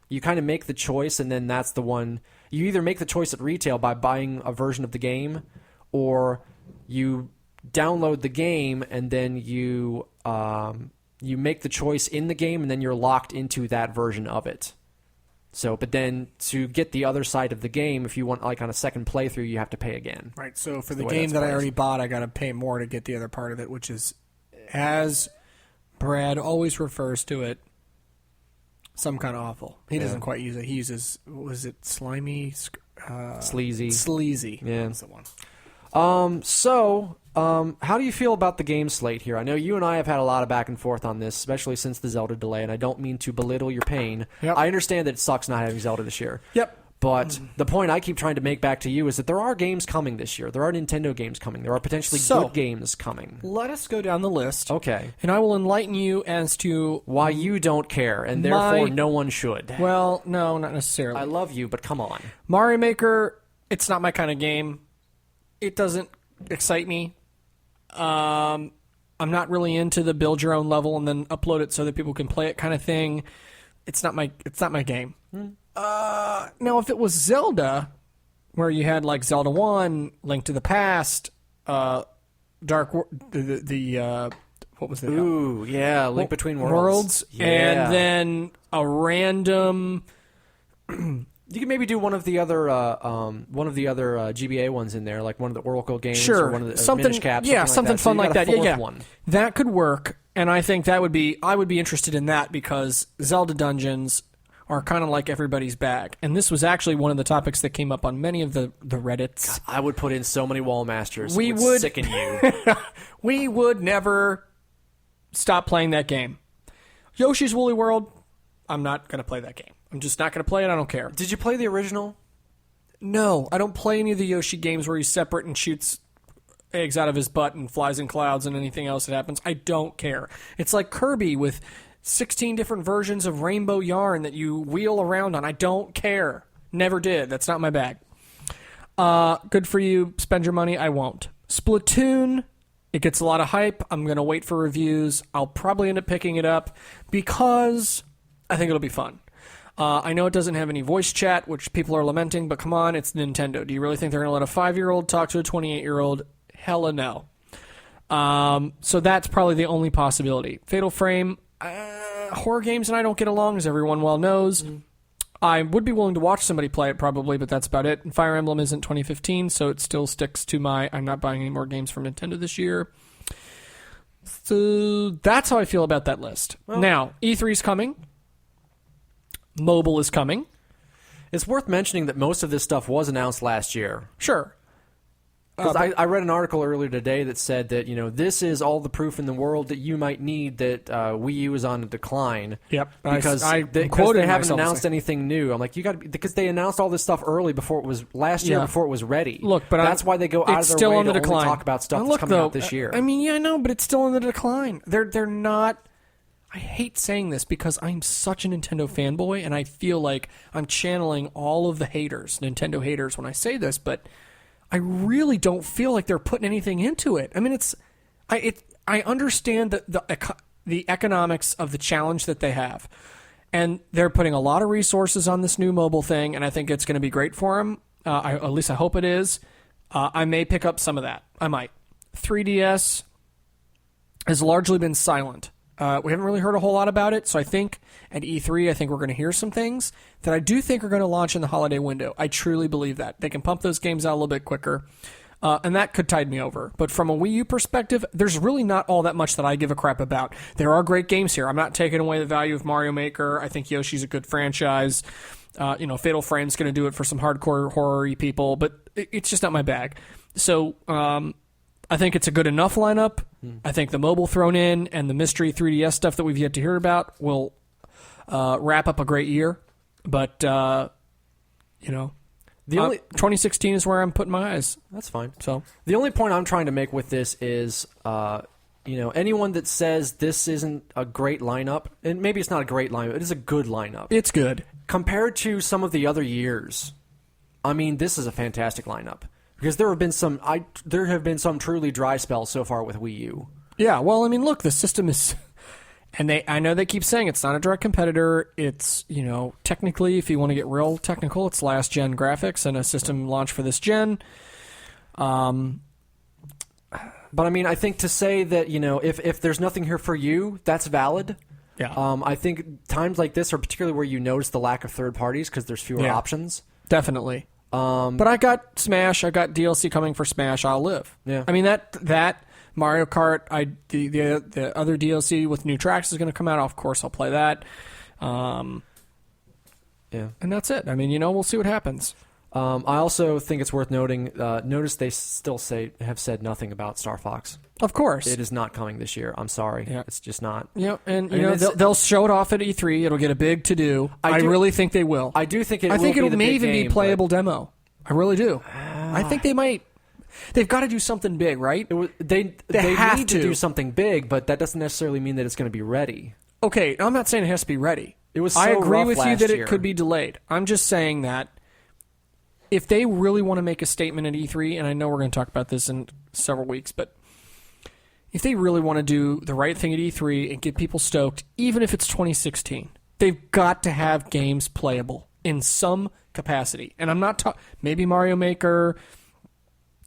You kind of make the choice, and then that's the one. You either make the choice at retail by buying a version of the game, or you download the game and then you make the choice in the game, and then you're locked into that version of it. So, but then to get the other side of the game, if you want, like on a second playthrough, you have to pay again. Right. So for the game that I already bought, I got to pay more to get the other part of it, which is, as Brad always refers to it, some kind of awful. He doesn't quite use it. He uses, was it slimy? Sleazy. Sleazy. Yeah. That's the one. How do you feel about the game slate here? I know you and I have had a lot of back and forth on this, especially since the Zelda delay, and I don't mean to belittle your pain. Yep. I understand that it sucks not having Zelda this year. Yep. But the point I keep trying to make back to you is that there are games coming this year. There are Nintendo games coming. There are potentially good games coming. Let us go down the list. Okay. And I will enlighten you as to why you don't care, and therefore no one should. Well, no, not necessarily. I love you, but come on. Mario Maker, it's not my kind of game. It doesn't excite me. I'm not really into the build your own level and then upload it so that people can play it kind of thing. It's not my game. Now, if it was Zelda, where you had like Zelda 1, Link to the Past, what was it? Ooh, yeah, Link Between Worlds. Yeah. And then a random. You could maybe do one of the other GBA ones in there, like one of the Oracle games, sure, or one of the something, Minish Cap, something like that. fun So like that. Yeah, one. That could work, and I think I would be interested in that because Zelda dungeons are kind of like everybody's bag, and this was actually one of the topics that came up on many of the Reddits. God, I would put in so many wall masters. We would sicken you. We would never stop playing that game. Yoshi's Woolly World, I'm not going to play that game. I'm just not going to play it. I don't care. Did you play the original? No, I don't play any of the Yoshi games where he's separate and shoots eggs out of his butt and flies in clouds and anything else that happens. I don't care. It's like Kirby with 16 different versions of rainbow yarn that you wheel around on. I don't care. Never did. That's not my bag. Good for you. Spend your money. I won't. Splatoon It gets a lot of hype. I'm going to wait for reviews. I'll probably end up picking it up because I think it'll be fun. I know it doesn't have any voice chat, which people are lamenting, but come on, it's Nintendo. Do you really think they're going to let a 5-year-old talk to a 28-year-old? Hella no. So that's probably the only possibility. Fatal Frame, horror games and I don't get along, as everyone well knows. I would be willing to watch somebody play it probably, but that's about it. And Fire Emblem isn't 2015, so it still sticks to my I'm not buying any more games from Nintendo this year. So that's how I feel about that list. Well, now, E3 is coming. Mobile is coming. It's worth mentioning that most of this stuff was announced last year. Sure. Because I read an article earlier today that said that, this is all the proof in the world that you might need that Wii U is on a decline. Yep. Because they haven't announced anything new. I'm like, you got to, because they announced all this stuff early before it was last year, before it was ready. Look, but that's why they go out of their way to only talk about stuff that's coming out this year. I mean, yeah, I know, but it's still in the decline. They're not. I hate saying this because I'm such a Nintendo fanboy, and I feel like I'm channeling all of the haters, Nintendo haters, when I say this, but I really don't feel like they're putting anything into it. I mean, I understand the economics of the challenge that they have, and they're putting a lot of resources on this new mobile thing, and I think it's going to be great for them. At least I hope it is. I may pick up some of that. I might. 3DS has largely been silent. We haven't really heard a whole lot about it, so I think at E3, I think we're going to hear some things that I do think are going to launch in the holiday window. I truly believe that. They can pump those games out a little bit quicker, and that could tide me over. But from a Wii U perspective, there's really not all that much that I give a crap about. There are great games here. I'm not taking away the value of Mario Maker. I think Yoshi's a good franchise. Fatal Frame's going to do it for some hardcore horror-y people, but it's just not my bag. So, I think it's a good enough lineup. I think the mobile thrown in and the mystery 3DS stuff that we've yet to hear about will wrap up a great year. But, 2016 is where I'm putting my eyes. That's fine. So the only point I'm trying to make with this is, anyone that says this isn't a great lineup, and maybe it's not a great lineup, it is a good lineup. It's good. Compared to some of the other years, I mean, this is a fantastic lineup. Because there have been some truly dry spells so far with Wii U. Yeah, well, I mean, look, the system is, and I know they keep saying it's not a direct competitor. It's technically, if you want to get real technical, it's last gen graphics and a system launched for this gen. But I mean, I think to say that if there's nothing here for you, that's valid. Yeah. I think times like this are particularly where you notice the lack of third parties because there's fewer options. Definitely. But I got Smash. I got DLC coming for Smash. I'll live. Yeah. I mean that Mario Kart. The other DLC with new tracks is going to come out. Of course, I'll play that. Yeah. And that's it. I mean, we'll see what happens. I also think it's worth noting. Notice they still have said nothing about Star Fox. Of course, it is not coming this year. I'm sorry, it's just not. Yeah, and they'll show it off at E3. It'll get a big to do. I really think they will. I do think it. I think it may even be playable demo. I really do. I think they might. They've got to do something big, right? They have need to do something big, but that doesn't necessarily mean that it's going to be ready. Okay, I'm not saying it has to be ready. It was. I agree with you that year. It could be delayed. I'm just saying that if they really want to make a statement at E3, and I know we're going to talk about this in several weeks, but if they really want to do the right thing at E3 and get people stoked, even if it's 2016, they've got to have games playable in some capacity. And I'm not talking, maybe Mario Maker,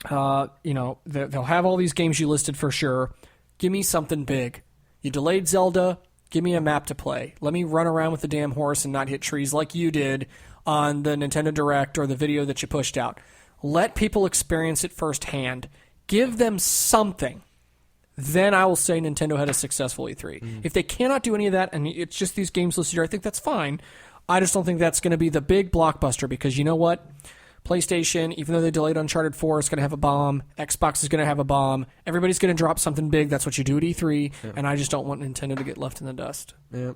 they'll have all these games you listed for sure. Give me something big. You delayed Zelda, give me a map to play. Let me run around with the damn horse and not hit trees like you did on the Nintendo Direct or the video that you pushed out. Let people experience it firsthand. Give them something. Then I will say Nintendo had a successful E3. If they cannot do any of that and it's just these games listed here, I think that's fine. I just don't think that's going to be the big blockbuster because you know what? PlayStation, even though they delayed Uncharted 4, is going to have a bomb. Xbox is going to have a bomb. Everybody's going to drop something big. That's what you do at E3, and I just don't want Nintendo to get left in the dust. Yeah.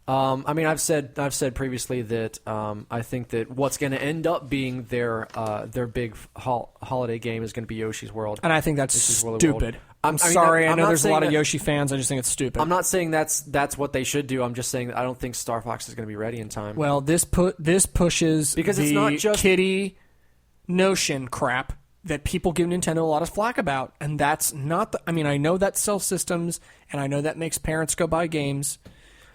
I mean, I've said previously that I think that what's going to end up being their big holiday game is going to be Yoshi's World, and I think that's stupid. I'm sorry. I know there's a lot of Yoshi fans. I just think it's stupid. I'm not saying that's what they should do. I'm just saying that I don't think Star Fox is going to be ready in time. Well, this pushes because the it's not just kitty notion crap that people give Nintendo a lot of flack about, and that's not the... I mean, I know that sells systems, and I know that makes parents go buy games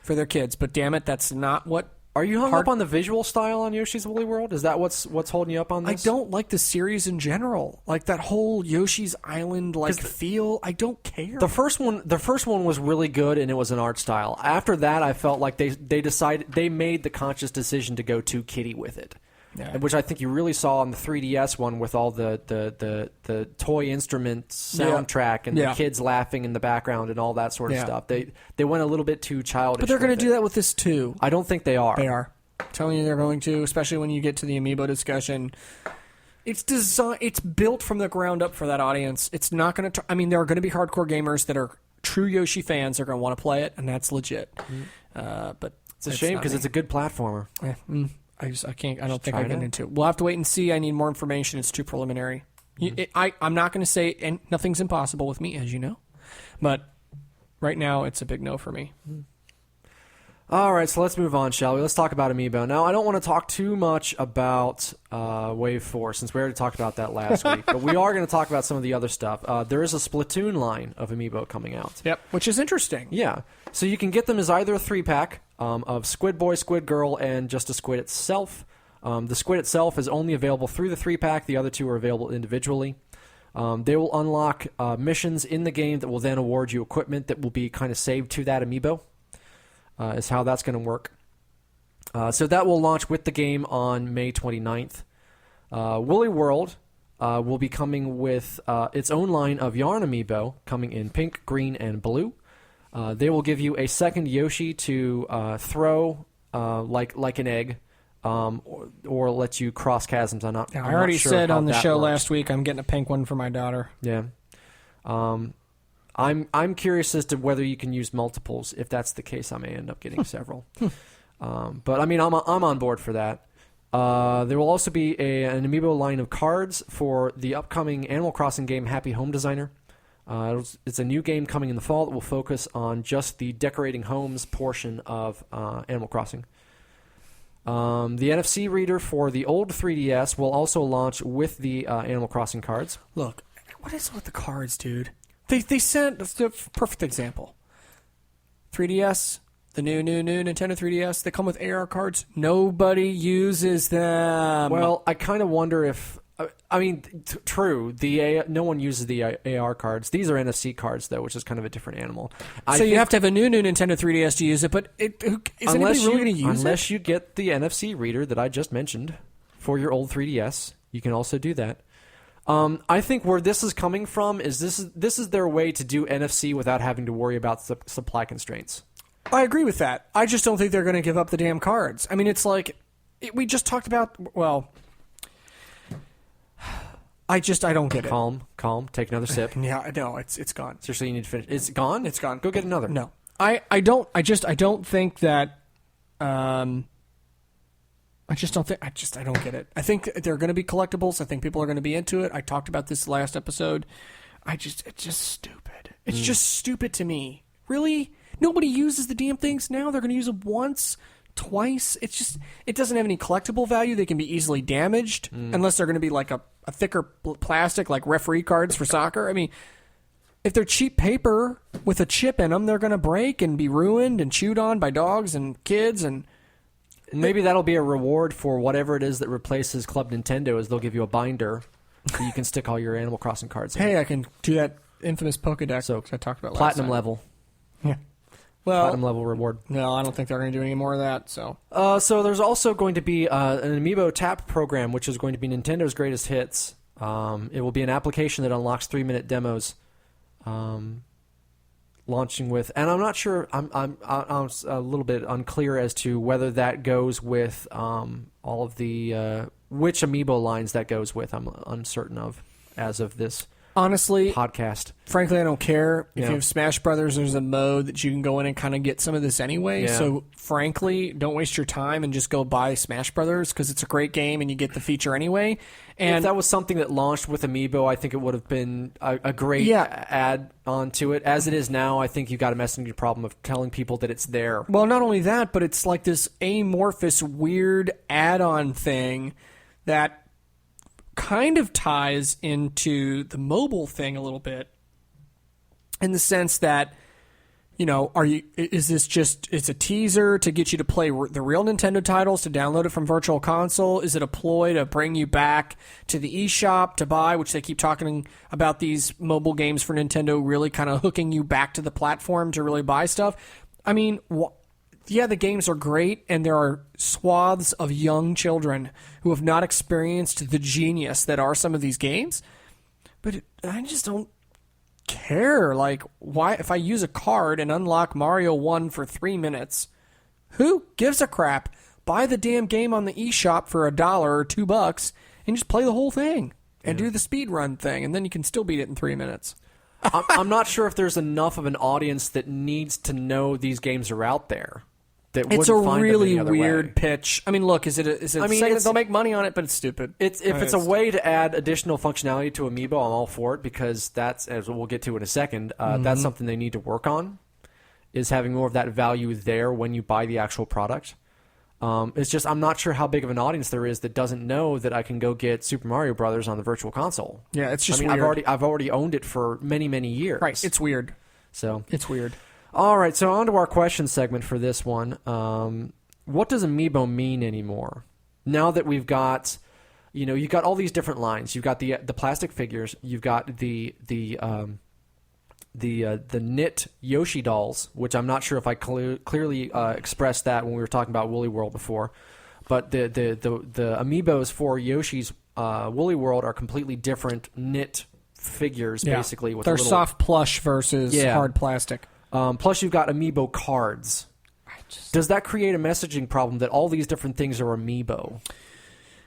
for their kids, but damn it, that's not what... Are you hung up on the visual style on Yoshi's Woolly World? Is that what's holding you up on this? I don't like the series in general. Like that whole Yoshi's Island feel. I don't care. The first one was really good, and it was an art style. After that, I felt like they made the conscious decision to go too kiddie with it. Yeah. Which I think you really saw on the 3DS one with all the toy instrument soundtrack and the kids laughing in the background and all that sort of stuff. They went a little bit too childish. But they're going to do that with this too. I don't think they are. They are. I'm telling you they're going to, especially when you get to the Amiibo discussion. It's built from the ground up for that audience. It's not going to... I mean, there are going to be hardcore gamers that are true Yoshi fans. They're going to want to play it, and that's legit. But it's a shame because it's a good platformer. I can't. I don't think I get into it. We'll have to wait and see. I need more information. It's too preliminary. I'm not going to say, and nothing's impossible with me, as you know. But right now, it's a big no for me. All right, so let's move on, shall we? Let's talk about Amiibo. Now, I don't want to talk too much about Wave 4, since we already talked about that last week. But we are going to talk about some of the other stuff. There is a Splatoon line of Amiibo coming out. Yep, which is interesting. Yeah. So you can get them as either a 3-pack of Squid Boy, Squid Girl, and just a Squid itself. The Squid itself is only available through the 3-pack. The other two are available individually. They will unlock missions in the game that will then award you equipment that will be kind of saved to that Amiibo. Is how that's going to work. So that will launch with the game on May 29th. Woolly World will be coming with its own line of yarn Amiibo, coming in pink, green, and blue. They will give you a second Yoshi to throw like an egg, or let you cross chasms. I'm not already sure said how on the that show works. last week I'm getting a pink one for my daughter. Yeah. I'm curious as to whether you can use multiples. If that's the case, I may end up getting several. But I mean, I'm on board for that. There will also be an Amiibo line of cards for the upcoming Animal Crossing game Happy Home Designer. It's a new game coming in the fall that will focus on just the decorating homes portion of Animal Crossing. The NFC reader for the old 3DS will also launch with the Animal Crossing cards. Look, what is with the cards, dude? They sent the perfect example. 3DS, the new Nintendo 3DS, they come with AR cards. Nobody uses them. Well, I kind of wonder if... I mean, true. No one uses the AR cards. These are NFC cards, though, which is kind of a different animal. So you have to have a new Nintendo 3DS to use it, but is anybody really going to use it? Unless you get the NFC reader that I just mentioned for your old 3DS, you can also do that. I think where this is coming from is this is their way to do NFC without having to worry about supply constraints. I agree with that. I just don't think they're going to give up the damn cards. I mean, it's like we just talked about. Well, I don't get it. Calm. Take another sip. Yeah, no, it's gone. Seriously, you need to finish. It's gone. It's gone. Go get another. No, I don't think that. I don't get it. I think they're going to be collectibles. I think people are going to be into it. I talked about this last episode. It's just stupid. It's just stupid to me. Really? Nobody uses the damn things now. They're going to use them once, twice. It doesn't have any collectible value. They can be easily damaged unless they're going to be like a thicker plastic, like referee cards for soccer. I mean, if they're cheap paper with a chip in them, they're going to break and be ruined and chewed on by dogs and kids and... Maybe that'll be a reward for whatever it is that replaces Club Nintendo, is they'll give you a binder that you can stick all your Animal Crossing cards in. Hey, I can do that infamous Pokédex I talked about last Platinum time. level. Yeah. Well, Platinum level reward. No, I don't think they're going to do any more of that. So there's also going to be an Amiibo Tap program, which is going to be Nintendo's greatest hits. It will be an application that unlocks 3-minute demos. Launching with, and I'm not sure. I'm a little bit unclear as to whether that goes with all of the which Amiibo lines that goes with. I'm uncertain of as of this honestly podcast. Frankly, I don't care. If you have Smash Brothers, there's a mode that you can go in and kind of get some of this anyway. Yeah. So frankly, don't waste your time and just go buy Smash Brothers because it's a great game and you get the feature anyway. And if that was something that launched with Amiibo, I think it would have been a great add-on to it. As it is now, I think you've got a messaging problem of telling people that it's there. Well, not only that, but it's like this amorphous, weird add-on thing that kind of ties into the mobile thing a little bit in the sense that, is this just, it's a teaser to get you to play the real Nintendo titles, to download it from Virtual Console? Is it a ploy to bring you back to the eShop to buy, which they keep talking about these mobile games for Nintendo really kind of hooking you back to the platform to really buy stuff? I mean, the games are great, and there are swaths of young children who have not experienced the genius that are some of these games, but I just don't care. Like, why, if I use a card and unlock Mario 1 for 3 minutes, who gives a crap? Buy the damn game on the eShop for $1 or $2 and just play the whole thing and do the speed run thing, and then you can still beat it in 3 minutes. I'm not sure if there's enough of an audience that needs to know these games are out there. It's a really weird pitch. I mean, look, is it saying that they'll make money on it, but it's stupid. If it's a way to add additional functionality to Amiibo, I'm all for it, because that's, as we'll get to in a second, that's something they need to work on, is having more of that value there when you buy the actual product. It's just, I'm not sure how big of an audience there is that doesn't know that I can go get Super Mario Brothers on the Virtual Console. Yeah, it's just weird. I've already owned it for many, many years. Right, it's weird. So it's weird. All right, so on to our question segment for this one. What does Amiibo mean anymore? Now that we've got, you've got all these different lines. You've got the plastic figures. You've got the knit Yoshi dolls, which I'm not sure if I clearly expressed that when we were talking about Woolly World before. But the Amiibos for Yoshi's Woolly World are completely different knit figures, basically. With They're soft plush versus hard plastic. Plus, you've got Amiibo cards. Does that create a messaging problem that all these different things are Amiibo?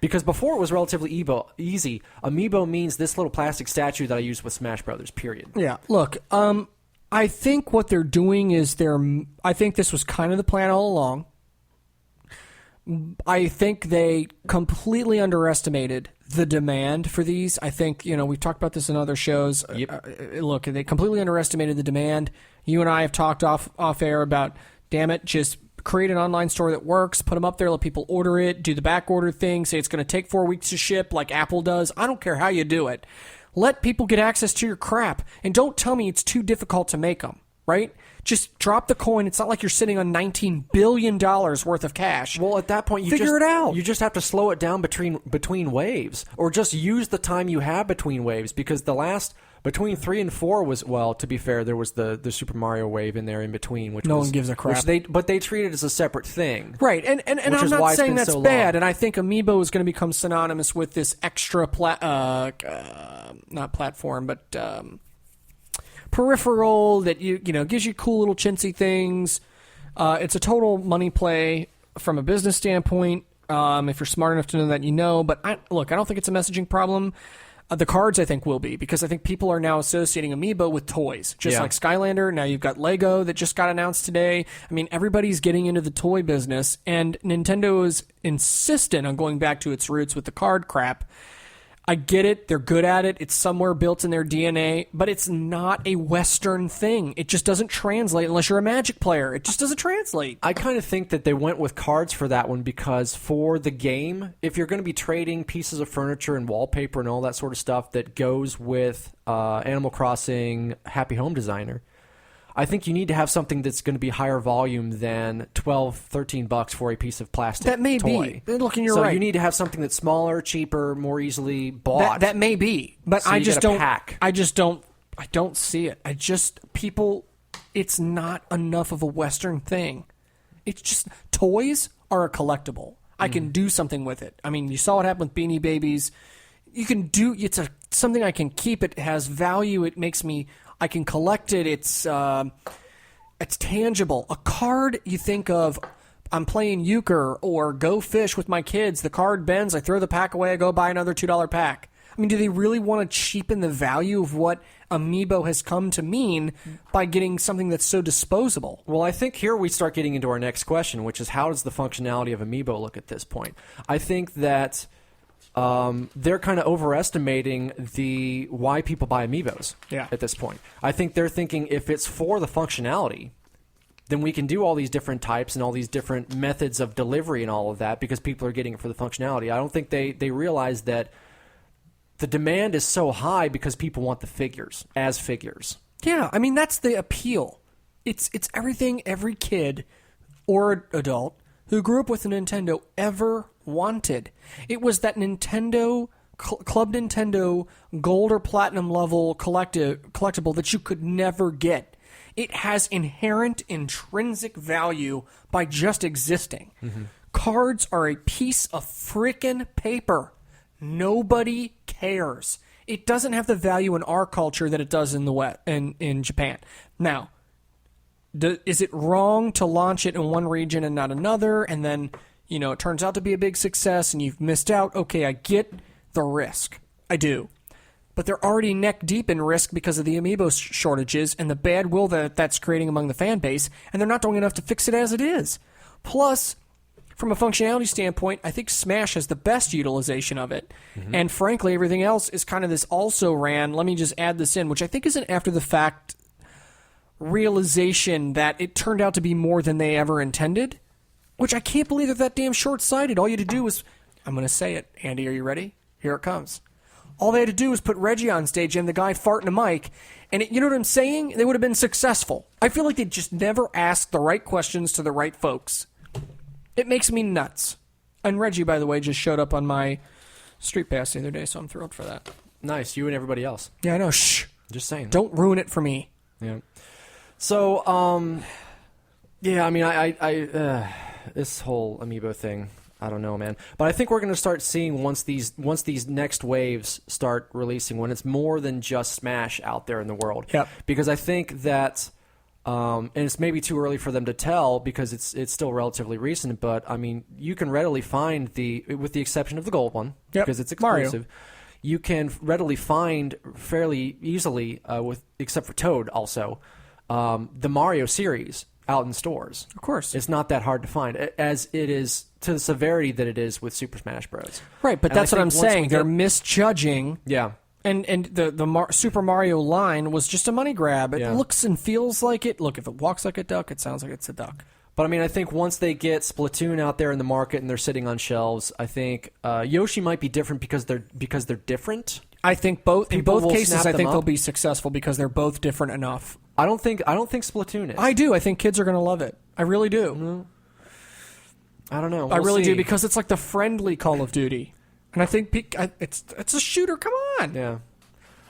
Because before it was relatively easy. Amiibo means this little plastic statue that I use with Smash Brothers, period. Yeah, look, I think what they're doing is I think this was kind of the plan all along. I think they completely underestimated the demand for these. I think, we've talked about this in other shows. Yep. Look, they completely underestimated the demand. You and I have talked off air about, damn it, just create an online store that works, put them up there, let people order it, do the back order thing, say it's going to take 4 weeks to ship like Apple does. I don't care how you do it. Let people get access to your crap, and don't tell me it's too difficult to make them, right? Just drop the coin. It's not like you're sitting on $19 billion worth of cash. Well, at that point, figure it out. You just have to slow it down between waves, or just use the time you have between waves, because the last between 3 and 4 was, well, to be fair, there was the Super Mario wave in there in between, which no one gives a crap. But they treat it as a separate thing, right? And I'm not saying that's bad. And I think Amiibo is going to become synonymous with this extra not platform, but peripheral that gives you cool little chintzy things. It's a total money play from a business standpoint. If you're smart enough to know that, But I don't think it's a messaging problem. The cards, I think, will be, because I think people are now associating Amiibo with toys. Just like Skylander, now you've got Lego that just got announced today. I mean, everybody's getting into the toy business, and Nintendo is insistent on going back to its roots with the card crap. I get it. They're good at it. It's somewhere built in their DNA, but it's not a Western thing. It just doesn't translate unless you're a Magic player. It just doesn't translate. I kind of think that they went with cards for that one because for the game, if you're going to be trading pieces of furniture and wallpaper and all that sort of stuff that goes with Animal Crossing Happy Home Designer, I think you need to have something that's going to be higher volume than $12-13 for a piece of plastic That may toy. be. Look, and you're so right. You need to have something that's smaller, cheaper, more easily bought. That may be, but so I just don't. pack. I don't see it. People. It's not enough of a Western thing. It's just toys are a collectible. I can do something with it. I mean, you saw what happened with Beanie Babies. You can do. It's something I can keep. It has value. It makes me. I can collect it. It's tangible. A card, you think of, I'm playing euchre or go fish with my kids. The card bends. I throw the pack away. I go buy another $2 pack. I mean, do they really want to cheapen the value of what Amiibo has come to mean by getting something that's so disposable? Well, I think here we start getting into our next question, which is how does the functionality of Amiibo look at this point? I think that they're kind of overestimating why people buy Amiibos at this point. I think they're thinking if it's for the functionality, then we can do all these different types and all these different methods of delivery and all of that because people are getting it for the functionality. I don't think they realize that the demand is so high because people want the figures as figures. Yeah, I mean, that's the appeal. It's everything every kid or adult who grew up with a Nintendo ever wanted. It was that Nintendo, Club Nintendo gold or platinum level collectible that you could never get. It has inherent intrinsic value by just existing. Mm-hmm. Cards are a piece of frickin' paper. Nobody cares. It doesn't have the value in our culture that it does in the West, in Japan. Now, is it wrong to launch it in one region and not another, and then, it turns out to be a big success and you've missed out? Okay, I get the risk. I do. But they're already neck deep in risk because of the Amiibo shortages and the bad will that's creating among the fan base, and they're not doing enough to fix it as it is. Plus, from a functionality standpoint, I think Smash has the best utilization of it. Mm-hmm. And frankly, everything else is kind of this also ran, let me just add this in, which I think is an after-the-fact realization that it turned out to be more than they ever intended, which I can't believe they're that damn short-sighted. All you had to do was, I'm going to say it. Andy, are you ready? Here it comes. All they had to do was put Reggie on stage and the guy farting a mic, and you know what I'm saying? They would have been successful. I feel like they just never asked the right questions to the right folks. It makes me nuts. And Reggie, by the way, just showed up on my Street Pass the other day, so I'm thrilled for that. Nice. You and everybody else. Yeah, I know. Shh. Just saying. Don't ruin it for me. Yeah. So, yeah, I mean, I this whole Amiibo thing, I don't know, man. But I think we're going to start seeing once these next waves start releasing, when it's more than just Smash out there in the world. Yep. Because I think that, and it's maybe too early for them to tell because it's still relatively recent. But I mean, you can readily find with the exception of the gold one, because it's exclusive. Mario. You can readily find fairly easily, except for Toad, also the Mario series out in stores. Of course, it's not that hard to find, as it is to the severity that it is with Super Smash Bros. Right, but that's what I'm saying. They're misjudging. Yeah. And the Super Mario line was just a money grab. It looks and feels like it. Look, if it walks like a duck, it sounds like it's a duck. But I mean, I think once they get Splatoon out there in the market and they're sitting on shelves, I think Yoshi might be different because they're different. I think in both cases, I think they'll be successful because they're both different enough. I don't think Splatoon is. I do. I think kids are going to love it. I really do. Mm-hmm. I don't know. I really do, because it's like the friendly Call of Duty. And I think it's a shooter. Come on. Yeah.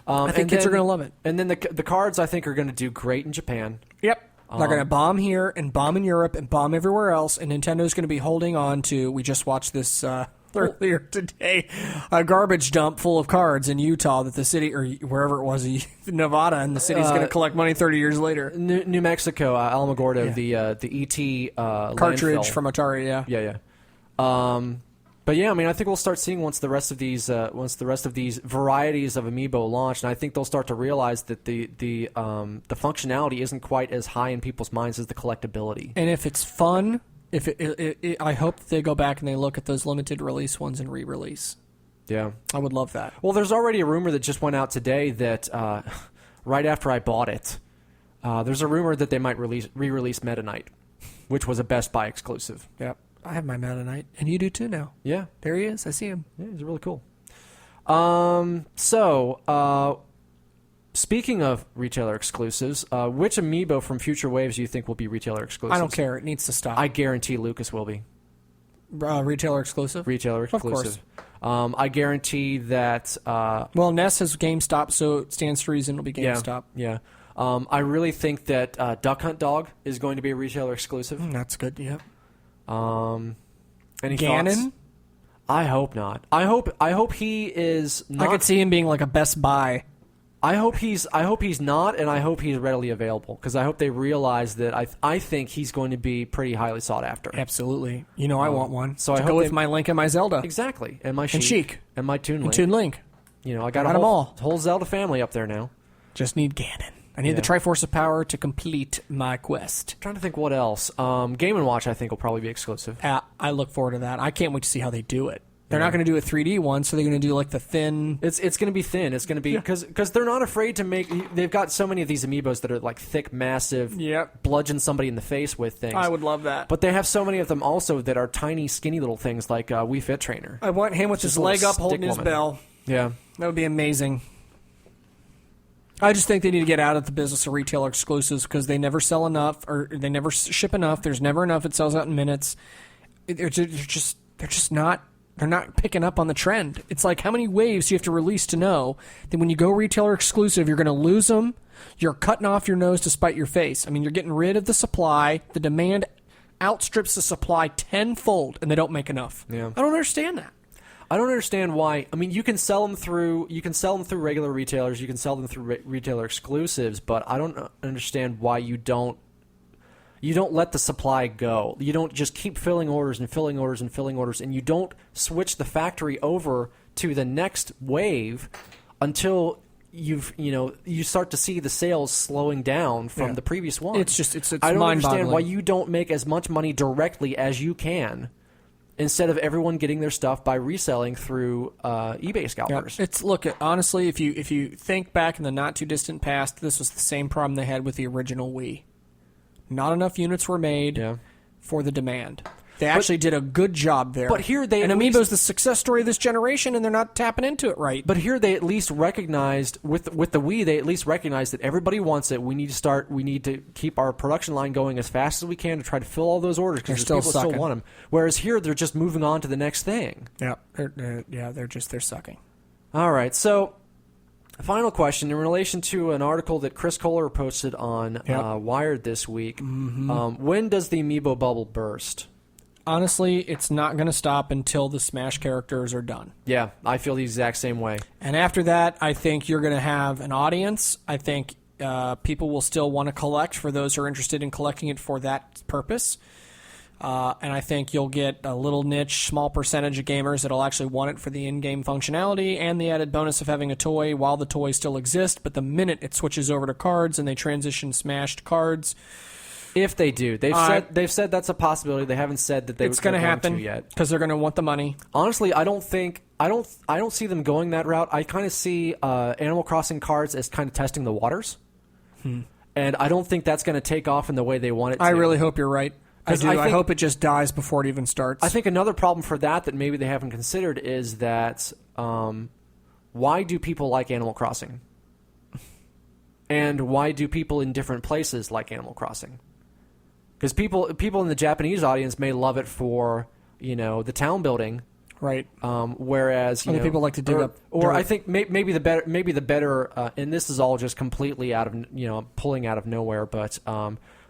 I think kids are going to love it. And then the cards, I think, are going to do great in Japan. Yep. They're going to bomb here and bomb in Europe and bomb everywhere else. And Nintendo's going to be holding on to, we just watched this earlier today, a garbage dump full of cards in Utah that the city, or wherever it was, Nevada, and the city's going to collect money 30 years later. New Mexico, Alamogordo, the ET cartridge landfill. From Atari, yeah. Yeah. But yeah, I mean, I think we'll start seeing once the rest of these varieties of Amiibo launch, and I think they'll start to realize that the functionality isn't quite as high in people's minds as the collectability. And if it's fun, I hope that they go back and they look at those limited release ones and re-release. Yeah, I would love that. Well, there's already a rumor that just went out today that right after I bought it, there's a rumor that they might re-release Meta Knight, which was a Best Buy exclusive. Yep. I have my Meta Knight, and you do too now. Yeah. There he is. I see him. Yeah, he's really cool. Speaking of retailer exclusives, which Amiibo from future waves do you think will be retailer exclusives? I don't care. It needs to stop. I guarantee Lucas will be. Retailer exclusive? Retailer exclusive. Of course. I guarantee that... well, Ness has GameStop, so it stands to reason it'll be GameStop. Yeah. I really think that Duck Hunt Dog is going to be a retailer exclusive. That's good, yeah. Any Ganon? Thoughts? I hope not. I hope he is not. I could see him being like a Best Buy. I hope he's not, and I hope he's readily available, because I hope they realize that I think he's going to be pretty highly sought after. Absolutely. I want one. So I go with my Link and my Zelda. Exactly. And my Sheik. And my Toon Link. And Toon Link. I got a whole Zelda family up there now. Just need Ganon. I need the Triforce of Power to complete my quest. I'm trying to think what else. Game & Watch, I think, will probably be exclusive. I look forward to that. I can't wait to see how they do it. They're not going to do a 3D one, so they're going to do like the thin... It's going to be thin. It's going to be... Because they're not afraid to make... They've got so many of these Amiibos that are like thick, massive, bludgeon somebody in the face with things. I would love that. But they have so many of them also that are tiny, skinny little things like Wii Fit Trainer. I want him with his leg up holding his bell. Yeah. That would be amazing. I just think they need to get out of the business of retailer exclusives because they never sell enough or they never ship enough. There's never enough. It sells out in minutes. They're just not. They're not picking up on the trend. It's like how many waves do you have to release to know that when you go retailer exclusive, you're going to lose them. You're cutting off your nose to spite your face. I mean, you're getting rid of the supply. The demand outstrips the supply tenfold, and they don't make enough. Yeah. I don't understand that. I don't understand why. I mean, you can sell them through regular retailers. You can sell them through retailer exclusives, but I don't understand why you don't let the supply go. You don't just keep filling orders and filling orders and filling orders, and you don't switch the factory over to the next wave until you start to see the sales slowing down from the previous one. It's I don't understand mind-boggling. why you don't make as much money directly as you can instead of everyone getting their stuff by reselling through eBay scalpers. Yeah. Honestly, if you think back in the not too distant past, this was the same problem they had with the original Wii. Not enough units were made for the demand. They actually did a good job there. But here they and at Amiibo's least, the success story of this generation, and they're not tapping into it right. But here they at least recognized with the Wii, they at least recognized that everybody wants it. We need to keep our production line going as fast as we can to try to fill all those orders because people still want them. Whereas here they're just moving on to the next thing. Yeah, they're sucking. All right, so. Final question in relation to an article that Chris Kohler posted on Wired this week. Mm-hmm. When does the Amiibo bubble burst? Honestly, it's not going to stop until the Smash characters are done. Yeah, I feel the exact same way. And after that, I think you're going to have an audience. I think people will still want to collect for those who are interested in collecting it for that purpose. And I think you'll get a little niche, small percentage of gamers that'll actually want it for the in-game functionality and the added bonus of having a toy while the toys still exist. But the minute it switches over to cards and they transition Smash to cards, if they do, they've said that's a possibility. They haven't said that it's going to happen yet because they're going to want the money. Honestly, I don't see them going that route. I kind of see Animal Crossing cards as kind of testing the waters, and I don't think that's going to take off in the way they want it to. I really hope you're right. I hope it just dies before it even starts. I think another problem for that maybe they haven't considered is that why do people like Animal Crossing? And why do people in different places like Animal Crossing? Because people in the Japanese audience may love it for, the town building. Right. Whereas other people like to dig up or dirt. I think maybe the better and this is all just completely out of pulling out of nowhere, but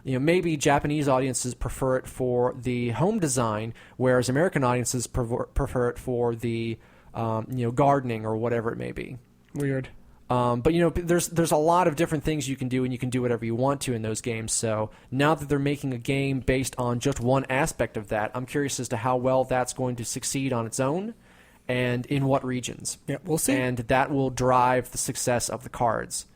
maybe Japanese audiences prefer it for the home design, whereas American audiences prefer it for the gardening or whatever it may be. Weird. But there's a lot of different things you can do, and you can do whatever you want to in those games. So now that they're making a game based on just one aspect of that, I'm curious as to how well that's going to succeed on its own, and in what regions. Yeah, we'll see. And that will drive the success of the cards.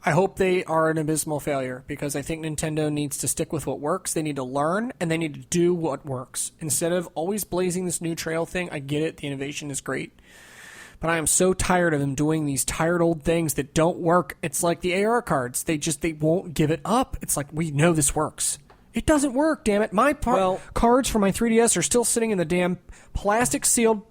I hope they are an abysmal failure because I think Nintendo needs to stick with what works. They need to learn, and they need to do what works. Instead of always blazing this new trail thing, I get it. The innovation is great. But I am so tired of them doing these tired old things that don't work. It's like the AR cards. They won't give it up. It's like, we know this works. It doesn't work, damn it. My cards for my 3DS are still sitting in the damn plastic sealed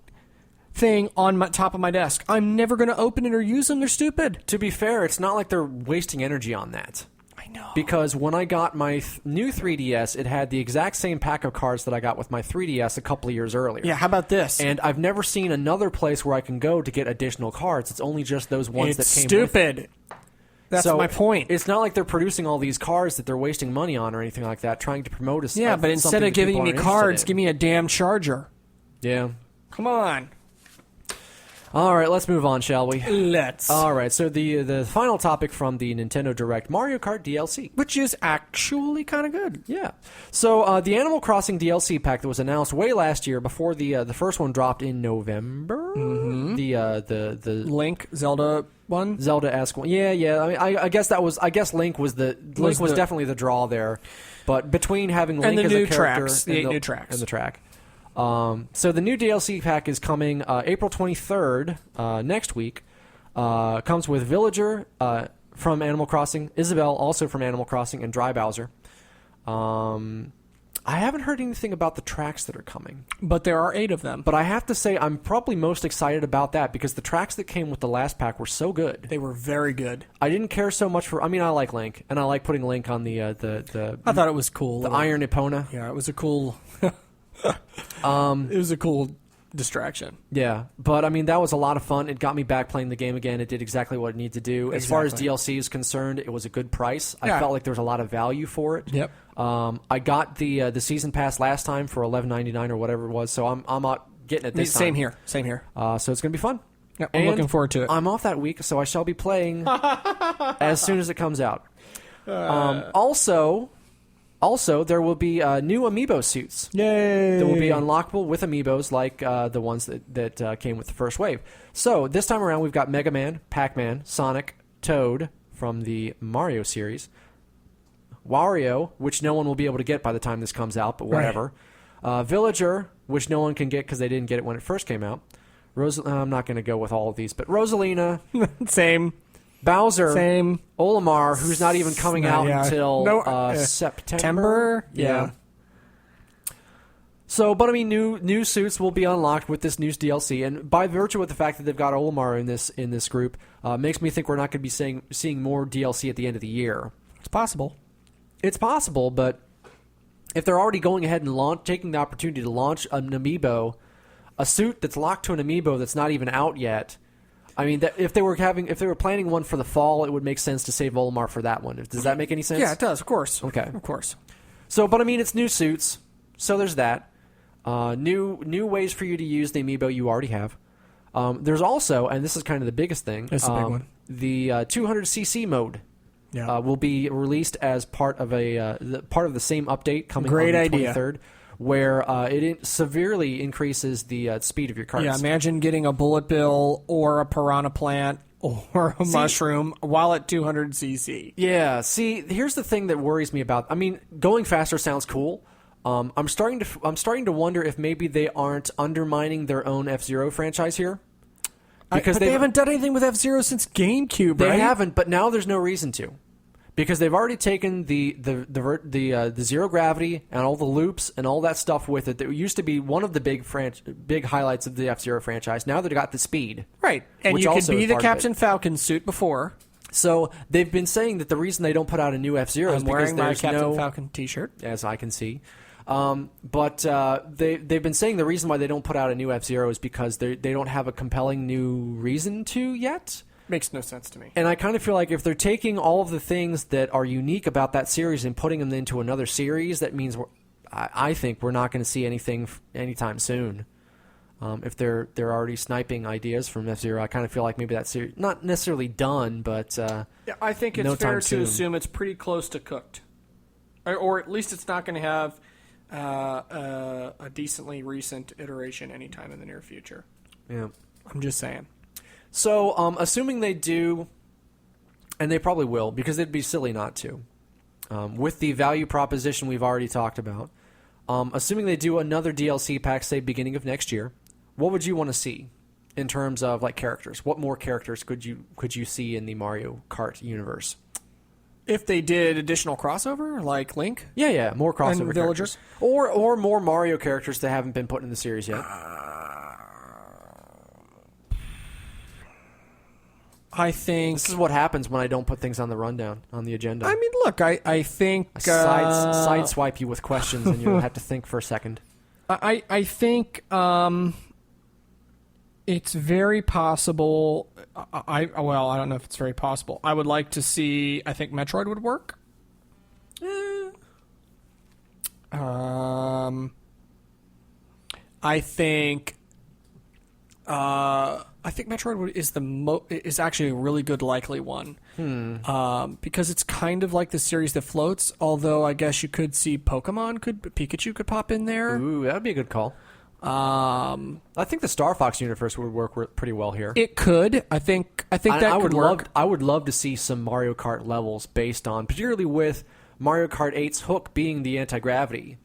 thing on top of my desk. I'm never going to open it or use them. They're stupid. To be fair, it's not like they're wasting energy on that. I know. Because when I got my new 3DS, it had the exact same pack of cards that I got with my 3DS a couple of years earlier. Yeah, how about this? And I've never seen another place where I can go to get additional cards. It's only just those ones that came stupid. with it. That's my point. It's not like they're producing all these cards that they're wasting money on or anything like that, trying to promote a Yeah, but instead of giving me cards, give me a damn charger. Yeah. Come on. All right, let's move on, shall we? Let's. All right, so the final topic from the Nintendo Direct, Mario Kart DLC. Which is actually kind of good. Yeah. So the Animal Crossing DLC pack that was announced way last year before the first one dropped in November. Mm-hmm. The Link, Zelda one? Zelda-esque one. Yeah. I mean, I guess Link was definitely the draw there. But between having Link as a character the 8 new tracks. And the track. So the new DLC pack is coming April 23rd, next week. Comes with Villager from Animal Crossing, Isabelle also from Animal Crossing, and Dry Bowser. I haven't heard anything about the tracks that are coming. But there are 8 of them. But I have to say, I'm probably most excited about that because the tracks that came with the last pack were so good. They were very good. I didn't care so much for... I mean, I like Link, and I like putting Link on the I thought it was cool. The Iron Epona. Yeah, it was a cool... it was a cool distraction. Yeah, but I mean, that was a lot of fun. It got me back playing the game again. It did exactly what it needed to do. As far as DLC is concerned, it was a good price. I felt like there was a lot of value for it. Yep. I got the season pass last time for $11.99 or whatever it was, so I'm not getting it this time. Same here. So it's going to be fun. Yeah, I'm looking forward to it. I'm off that week, so I shall be playing as soon as it comes out. Also, there will be new Amiibo suits. Yay! That will be unlockable with Amiibos like the ones that came with the first wave. So this time around, we've got Mega Man, Pac-Man, Sonic, Toad from the Mario series, Wario, which no one will be able to get by the time this comes out, but whatever. Right. Villager, which no one can get because they didn't get it when it first came out. I'm not going to go with all of these, but Rosalina. Same. Bowser. Same. Olimar, who's not even coming out until September. Yeah. So, but I mean, new suits will be unlocked with this new DLC, and by virtue of the fact that they've got Olimar in this group, makes me think we're not going to be seeing more DLC at the end of the year. It's possible. It's possible, but if they're already going ahead and taking the opportunity to launch an Amiibo, a suit that's locked to an Amiibo that's not even out yet. I mean, if they were planning one for the fall, it would make sense to save Olimar for that one. Does that make any sense? Yeah, it does. Of course. Okay. Of course. So, but I mean, it's new suits, so there's that. New ways for you to use the Amiibo you already have. There's also, and this is kind of the biggest thing, It's a big one. The 200cc mode. Yeah. Will be released as part of the same update coming Great on the idea. 23rd, where it severely increases the speed of your carts. Yeah, imagine getting a bullet bill or a piranha plant or a mushroom while at 200cc. Yeah, see, here's the thing that worries me about. I mean, going faster sounds cool. I'm starting to wonder if maybe they aren't undermining their own F-Zero franchise here. Because they haven't done anything with F-Zero since GameCube, right? They haven't, but now there's no reason to. Because they've already taken the zero gravity and all the loops and all that stuff with it that used to be one of the big highlights of the F-Zero franchise. Now they've got the speed. Right. And you could be the Captain Falcon suit before. So they've been saying that the reason they don't put out a new F-Zero is because there's my Captain Falcon t-shirt. As I can see. But they've been saying the reason why they don't put out a new F-Zero is because they don't have a compelling new reason to yet. Makes no sense to me. And I kind of feel like if they're taking all of the things that are unique about that series and putting them into another series, that means I think we're not going to see anything anytime soon. If they're already sniping ideas from F-Zero, I kind of feel like maybe that series not necessarily done, but yeah, I think it's fair to assume it's pretty close to cooked, or at least it's not going to have a decently recent iteration anytime in the near future. Yeah, I'm just saying. So, assuming they do, and they probably will, because it'd be silly not to, with the value proposition we've already talked about, assuming they do another DLC pack, say, beginning of next year, what would you want to see in terms of, like, characters? What more characters could you see in the Mario Kart universe? If they did additional crossover, like Link? Yeah, more crossover and villagers. Or more Mario characters that haven't been put in the series yet. I think this is what happens when I don't put things on the rundown, on the agenda. I mean, look, I think sideswipe you with questions, and you'll have to think for a second. I think it's very possible. I don't know if it's very possible. I would like to see. I think Metroid would work. I think Metroid is actually a really good likely one. Because it's kind of like the series that floats, although I guess you could see Pikachu could pop in there. Ooh, that would be a good call. I think the Star Fox universe would work pretty well here. It could. I think that would work. I would love to see some Mario Kart levels based on, particularly with Mario Kart 8's hook being the anti-gravity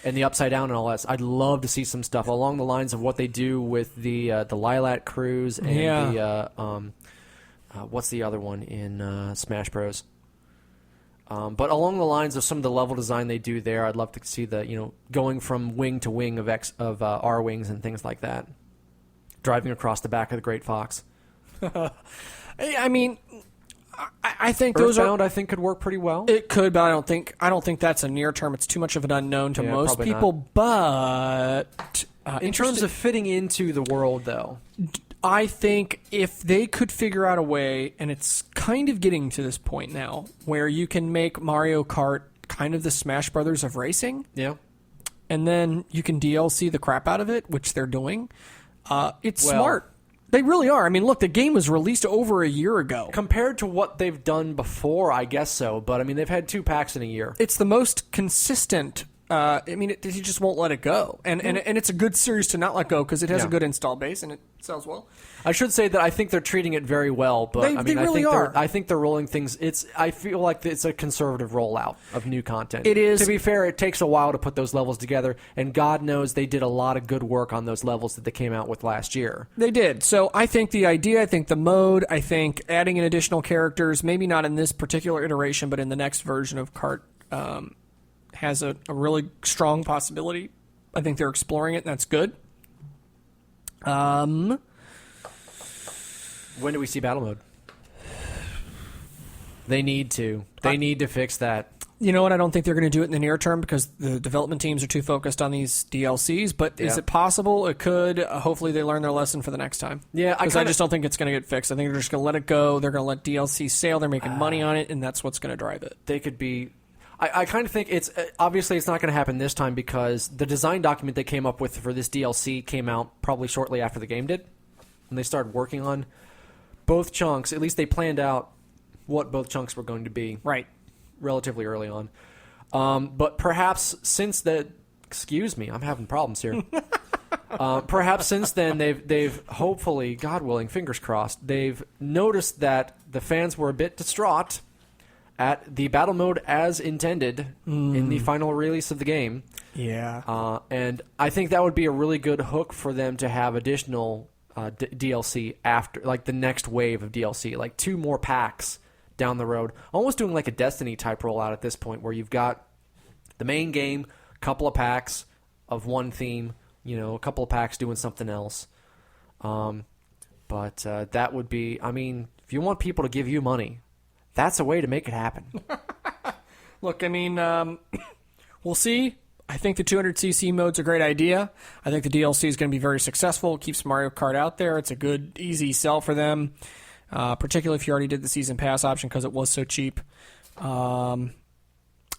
and the upside down and all that. I'd love to see some stuff along the lines of what they do with the Lilac Cruise and the what's the other one in Smash Bros. But along the lines of some of the level design they do there, I'd love to see going from wing to wing of R wings and things like that, driving across the back of the Great Fox. I mean, I think those Earthbound, I think, could work pretty well. It could, but I don't think that's a near term. It's too much of an unknown to most people. Not. But in terms of fitting into the world, though, I think if they could figure out a way, and it's kind of getting to this point now, where you can make Mario Kart kind of the Smash Brothers of racing. Yeah. And then you can DLC the crap out of it, which they're doing. It's smart. They really are. I mean, look, the game was released over a year ago. Compared to what they've done before, I guess so. But, I mean, they've had 2 packs in a year. It's the most consistent. You just won't let it go. And it's a good series to not let go because it has a good install base and it sells well. I should say that I think they're treating it very well, but they really are. I think they're rolling things. I feel like it's a conservative rollout of new content. It is. To be fair, it takes a while to put those levels together, and God knows they did a lot of good work on those levels that they came out with last year. They did. So I think the idea, I think the mode, I think adding in additional characters, maybe not in this particular iteration, but in the next version of Kart, has a really strong possibility. I think they're exploring it, and that's good. When do we see battle mode? They need to. They need to fix that. You know what? I don't think they're going to do it in the near term because the development teams are too focused on these DLCs. But is it possible? It could. Hopefully they learn their lesson for the next time. Yeah, because I just don't think it's going to get fixed. I think they're just going to let it go. They're going to let DLC sail. They're making money on it, and that's what's going to drive it. They could be... I kind of think it's obviously it's not going to happen this time because the design document they came up with for this DLC came out probably shortly after the game did. When they started working on both chunks, at least they planned out what both chunks were going to be. Right. Relatively early on. But perhaps since that... Excuse me, I'm having problems here. Perhaps since then they've hopefully, God willing, fingers crossed, they've noticed that the fans were a bit distraught at the battle mode as intended in the final release of the game. Yeah. And I think that would be a really good hook for them to have additional DLC after, like the next wave of DLC, like 2 more packs down the road. Almost doing like a Destiny type rollout at this point where you've got the main game, a couple of packs of one theme, a couple of packs doing something else. But that would be, I mean, if you want people to give you money, that's a way to make it happen. Look, I mean, we'll see. I think the 200cc mode's a great idea. I think the DLC is going to be very successful. It keeps Mario Kart out there. It's a good, easy sell for them, particularly if you already did the Season Pass option because it was so cheap. I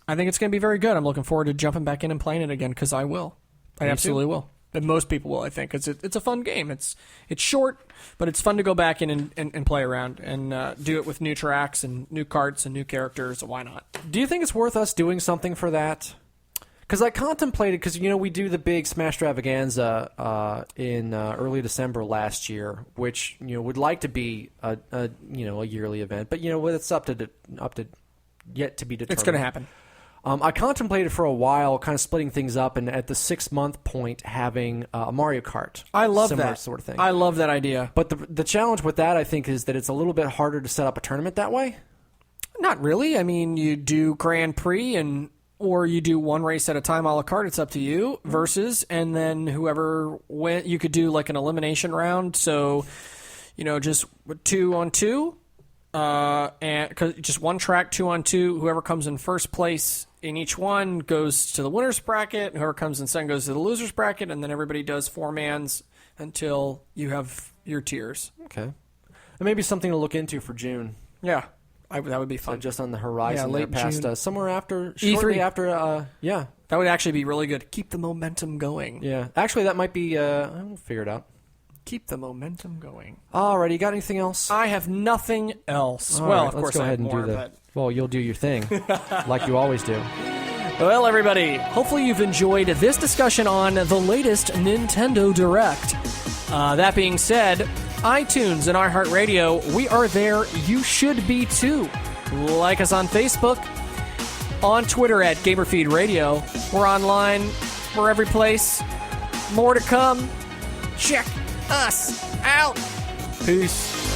think it's going to be very good. I'm looking forward to jumping back in and playing it again because I will. I absolutely will. And most people will, I think. It's a fun game. It's short, but it's fun to go back in and play around and do it with new tracks and new karts and new characters. So why not? Do you think it's worth us doing something for that? Because I contemplated, because we do the big Smash Stravaganza in early December last year, which would like to be a yearly event, but it's up to yet to be determined. It's going to happen. I contemplated for a while kind of splitting things up and at the 6-month point having a Mario Kart. I love similar that sort of thing. I love that idea. But the challenge with that, I think, is that it's a little bit harder to set up a tournament that way. Not really. I mean, you do Grand Prix or you do one race at a time a la carte. It's up to you. Versus, and then whoever went, you could do like an elimination round. So, just 2-on-2. And just one track, 2-on-2. Whoever comes in first place in each one goes to the winner's bracket. Whoever comes in second goes to the loser's bracket, and then everybody does 4-mans until you have your tiers. Okay, and maybe something to look into for June. Yeah, that would be fun. So just on the horizon, late there past June. Somewhere after E3. After. Yeah, that would actually be really good. Keep the momentum going. Yeah, actually, that might be. We'll figure it out. Keep the momentum going. Alrighty, you got anything else? I have nothing else. All well, right, of let's course go I ahead have and more, do but... Well, you'll do your thing, like you always do. Well, everybody, hopefully you've enjoyed this discussion on the latest Nintendo Direct. That being said, iTunes and iHeartRadio, we are there. You should be too. Like us on Facebook, on Twitter at GamerFeed Radio. We're online. We're every place. More to come. Check us out. Peace.